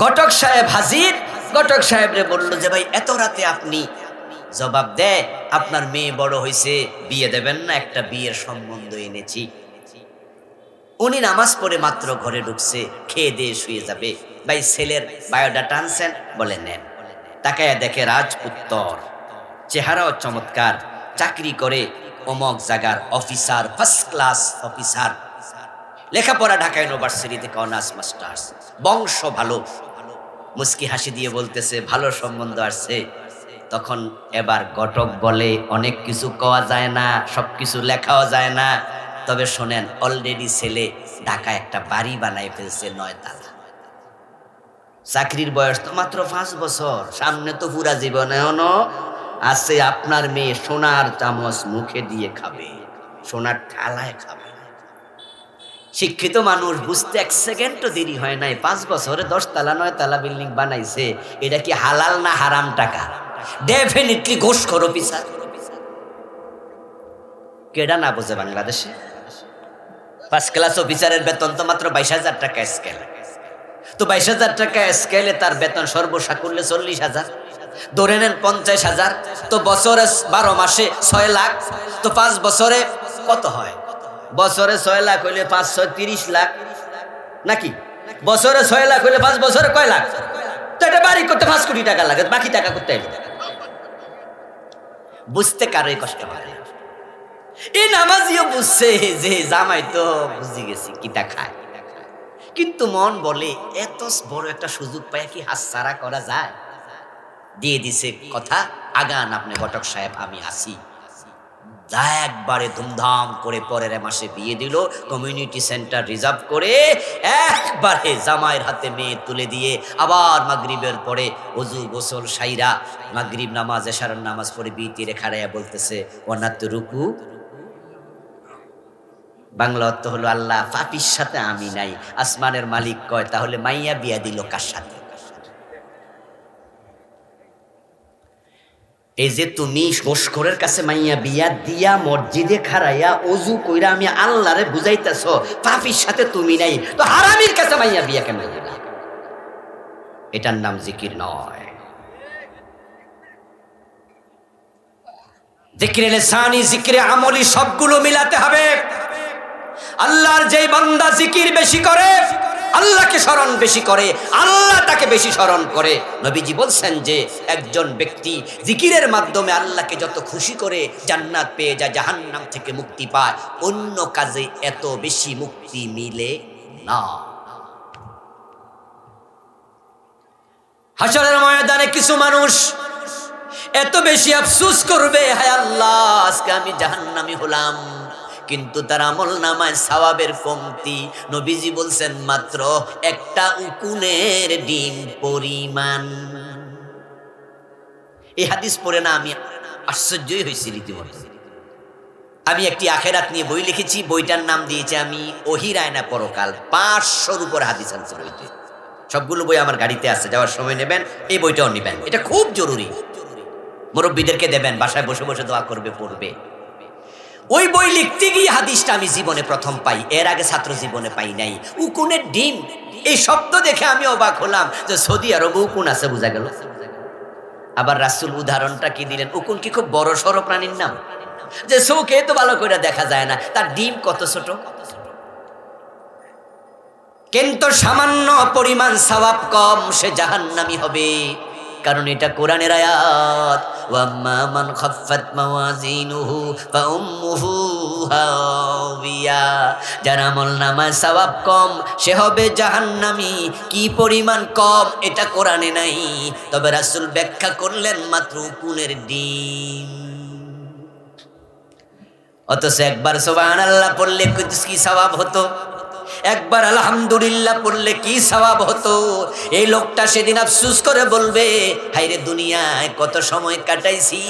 S1: ঘটক সাহেব হাজির। ঘটক সাহেবরে বলল যে ভাই এত রাতে আপনি? জবাব দেয়, আপনার মেয়ে বড় হয়েছে, বিয়ে দেবেন না? একটা বিয়ের সম্বন্ধ এনেছি। উনি নামাজ পড়ে মাত্র ঘরে ঢুকছে, খেয়ে দিয়ে শুয়ে যাবে। ভাই ছেলের বায়োডাটা আনছেন? বলে নেন। তাকায় দেখে রাজপুত্তর, চেহারাও চমৎকার, চাকরি করে অমক জায়গার অফিসার, ফার্স্ট ক্লাস অফিসার, লেখাপড়া ঢাকা ইউনিভার্সিটি থেকে অনার্স মাস্টার্স, বংশ ভালো। মুস্কি হাসি দিয়ে বলতেছে ভালো সম্বন্ধ আসছে। তখন এবার ঘটক বলে অনেক কিছু কওয়া যায় না, সবকিছু লেখাও যায় না, তবে শোনেন অলরেডি ছেলে ঢাকা একটা বাড়ি বানায় ফেলছে 9 তালা। চাকরির বয়স তো মাত্র 5 বছর, সামনে তো পুরা জীবন এখনো আছে। আপনার মেয়ে সোনার চামচ মুখে দিয়ে খাবে, সোনার থালায় খাবে। শিক্ষিত মানুষ বুঝতে 1 সেকেন্ডও দেরি হয় নাই। 5 বছরে 10 তালা 9 তালা বিল্ডিং বানাইছে। এটা কি হালাল না হারাম টাকা? ডেফিনেটলি ঘুষখোর অফিসার। কেডা না বোঝে বাংলাদেশে? ফার্স্ট ক্লাস অফিসারের বেতন তো মাত্র 22,000 টাকা স্কেল। তো 22,000 টাকা স্কেলে তার বেতন সর্বসাকুল্যে 40,000, ধরে নেন 50,000। তো বছরে 12 মাসে 6 লাখ। তো 5 বছরে কত হয়? বছরে 6 লাখ হইলে 5 6 30 লাখ নাকি? বছরে 6 লাখ হইলে 5 বছরে কয় লাখ? তো এটা বাড়ি করতে 5 কোটি টাকা লাগে, বাকি টাকা করতে এলো। বুঝতে কারোই কষ্ট হয় না। এই নামাজিও বুঝছে যে জামাই তো বুঝে গেছি কিতা খায়, কিন্তু মন বলে এত বড় একটা সুযোগ পায় কি হাতছাড়া করা যায়? দিয়ে দিছে কথা, আগান আপনি ঘটক সাহেব, আমি আসি। যা একবারে ধুমধাম করে পরের মাসে বিয়ে দিল, কমিউনিটি সেন্টার রিজার্ভ করে একবারে জামাইয়ের হাতে মেয়ে তুলে দিয়ে আবার মাগরিবের পরে ওযু গোসল সাইরা মাগরিব নামাজ এশারের নামাজ পড়ে বিয়েতে রেখা রায়া বলতেছে ওয়ানাত রুকু। বাংলা অর্থ হলো আল্লাহ পাপির সাথে আমি নাই। আসমানের মালিক কয় তাহলে মাইয়া বিয়া দিল কার সাথে? এই যে তুমি ঘুষখোরের কাছে মাইয়া বিয়া দিয়া মসজিদে খাড়াইয়া ওযু কইরা আমি আল্লাহরে বুঝাইতেছ পাপির সাথে তুমি নাই, তো হারামির কাছে মাইয়া বিয়া কেন দিলা? এটার নাম জিকির নয়। জিকিরে লিসানি জিকিরে আমলি সবগুলো মিলাতে হবে। আল্লাহর যেই বান্দা জিকির বেশি করে, আল্লাহকে স্মরণ বেশি করে, আল্লাহ তাকে বেশি স্মরণ করে। নবীজি বলছেন যে একজন ব্যক্তি জিকিরের মাধ্যমে আল্লাহকে যত খুশি করে জান্নাত পেয়ে যায়, জাহান্নাম থেকে মুক্তি পায়, অন্য কাজে এত বেশি মুক্তি মিলে না। হাশরের ময়দানে কিছু মানুষ এত বেশি আফসোস করবে, হায় আল্লাহ আজকে আমি জাহান্নামী হলাম, কিন্তু তার আমল নামায় সওয়াবের কমতি। নবীজি বলছেন মাত্র একটা উকুনের ডিম পরিমাণ। এই হাদিস পড়ে না আমি আশ্চর্যই হয়েছি রীতিমতো। আমি একটি আখেরাত নিয়ে বই লিখেছি, বইটার নাম দিয়েছি আমি ওহির আয়না পরকাল। 500-র উপর হাদিস আছে বইতে। সবগুলো বই আমার গাড়িতে আছে, যাওয়ার সময় নেবেন, এই বইটাও নেবেন, এটা খুব জরুরি। মুরব্বীদেরকে দেবেন, বাসায় বসে বসে দোয়া করবে, পড়বে। ওই বই লিখতে গিয়ে হাদিসটা আমি জীবনে প্রথম পাই, এর আগে ছাত্র জীবনে পাই নাই। উকুনের ডিম, এই শব্দ দেখে আমি অবাক হলাম যে সৌদি আরবে উকুন আছে, বোঝা গেল। আবার রাসূল উদাহরণটা কি দিলেন, উকুন কি খুব বড় সড়ো প্রাণীর নাম যে চোখে তো ভালো করে দেখা যায় না, তার ডিম কত ছোট, কিন্তু সামান্য পরিমাণ সওয়াব কম, সে জাহান্নামী হবে। কারণ এটা কোরআনের আয়াত, ওয়াম্মা মান খাফফাত মাওয়াজিনুহু ফাউম্মুহু হাওিয়া। যার আমলনামায় সওয়াব কম সে হবে জাহান্নামী। কি পরিমাণ কম এটা কোরআনে নাই, তবে রাসূল ব্যাখ্যা করলেন মাত্র উকুনের ডিম। অথচ একবার সুবহানাল্লাহ পড়লে কি সওয়াব হতো, একবার আলহামদুলিল্লাহ পড়লে কি সওয়াব হতো। এই লোকটা সেদিন আফসোস করে বলবে, হায়রে দুনিয়ায় কত সময় কাটাইছি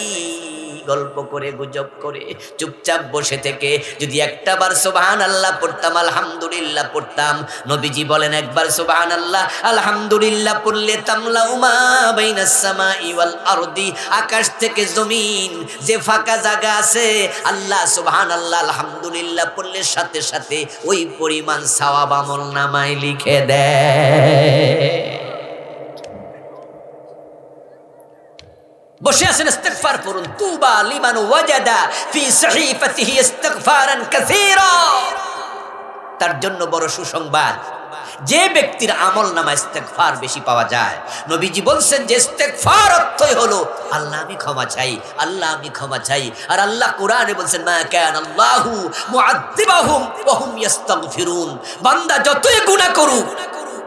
S1: গল্প করে গুজব করে, চুপচাপ বসে থেকে যদি একটাবার সুবহানাল্লাহ পড়তাম, আলহামদুলিল্লাহ পড়তাম। নবীজি বলেন একবার সুবহানাল্লাহ আলহামদুলিল্লাহ পড়লে তামলাউ মা বাইনাস সামাই ওয়াল আরদি, আকাশ থেকে জমিন যে ফাঁকা জায়গা আছে, আল্লাহ সুবহানাল্লাহ আলহামদুলিল্লাহ পড়লে সাথে সাথে ওই পরিমাণ সওয়াব আমলনামায় লিখে দেয়। বসে আছেন, ইস্তিগফার করুন। তুবা লিমান ওয়াজাদা ফি সহিফাতিহি ইস্তিগফারান কাসীরা, তার জন্য বড় সুসংবাদ যে ব্যক্তির আমল নামা ইস্তেগফার বেশি পাওয়া যায়, নবীজি বলছেন যে ইস্তেগফার অর্থই হলো আল্লাহ আমি ক্ষমা চাই, আল্লাহ আমি ক্ষমা চাই। আর আল্লাহ কোরআনে বলছেন মা কান আল্লাহু মুআযযিবাহুম ওয়া হুম ইস্তাগফিরুন, বান্দা যতই গুনাহ করুক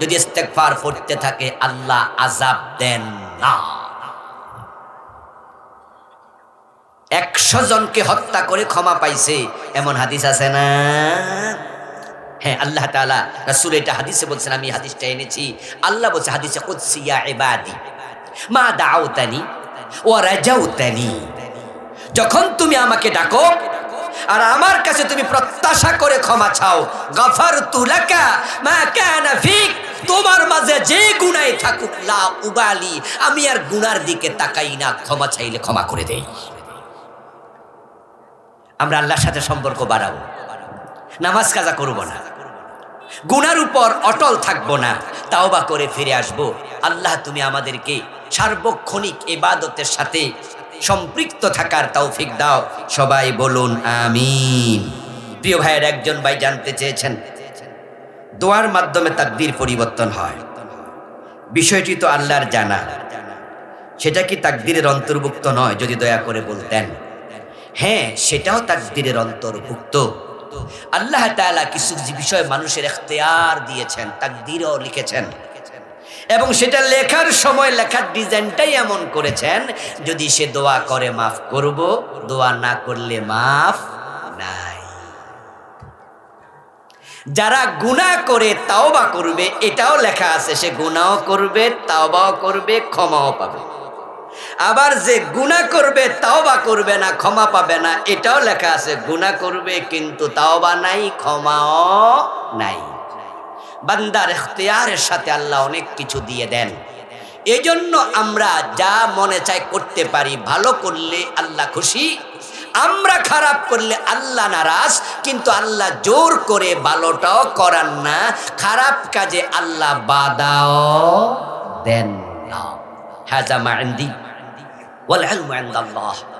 S1: যদি ইস্তেগফার পড়তে থাকে আল্লাহ আযাব দেন না। 100 জনকে হত্যা করে ক্ষমা পাইছে এমন হাদিস আছে না? হ্যাঁ, আল্লাহ তাআলা রাসূল এটা হাদিসে বলছেন, আমি হাদিসটা এনেছি। আল্লাহ বলছে হাদিসে কুদসি, ইয়া ইবাদি মা দাউতানি ওয়া রাজাউতানি, যখন তুমি আমাকে ডাকো আর আমার কাছে তুমি প্রত্যাশা করে ক্ষমা চাও, গাফারতু লাকা মা কানা ফিক, তোমার মাঝে যে গুনাহ থাকুক লা উবালি, আমি আর গুনার দিকে তাকাই না, ক্ষমা চাইলে ক্ষমা করে দেই। আমরা আল্লাহর সাথে সম্পর্ক বাড়াবো, নামাজ কাজা করব না, গুনার উপর অটল থাকবো না, তাওবা করে ফিরে আসব। আল্লাহ তুমি আমাদেরকে সার্বক্ষণিক ইবাদতের সাথে সম্পৃক্ত থাকার তৌফিক দাও। সবাই বলুন আমিন। প্রিয় ভাইয়ের একজন ভাই জানতে চেয়েছেন দোয়ার মাধ্যমে তাকদীর পরিবর্তন হয়, বিষয়টি তো আল্লাহর জানা, সেটা কি তাকদীরের অন্তর্ভুক্ত নয়? যদি দয়া করে বলতেন। হ্যাঁ, সেটাও তাকদীরের অন্তর্ভুক্ত। আল্লাহ তাআলা কিছু বিষয় মানুষের ইখতিয়ার দিয়েছেন, তাকদীরও লিখেছেন, এবং সেটা লেখার সময় লেখার ডিজাইনটাই এমন করেছেন, যদি সে দোয়া করে মাফ করব, দোয়া না করলে মাফ নাই। যারা গুনাহ করে তাওবা করবে এটাও লেখা আছে, সে গুনাহও করবে, তাওবাও করবে, ক্ষমাও পাবে। আবার যে গুনাহ করবে তাওবা করবে না, ক্ষমা পাবে না, এটাও লেখা আছে, গুনাহ করবে কিন্তু তাওবা নাই, ক্ষমাও নাই। বান্দার ইখতিয়ারের সাথে আল্লাহ অনেক কিছু দিয়ে দেন। এজন্য আমরা যা মনে চাই করতে পারি, ভালো করলে আল্লাহ খুশি, আমরা খারাপ করলে আল্লাহ নারাজ, কিন্তু আল্লাহ জোর করে ভালোটাও করান না, খারাপ কাজে আল্লাহ বাধাও দেন না। হাযা মা ইনদি ওয়াল ইলমু ইনদাল্লাহ।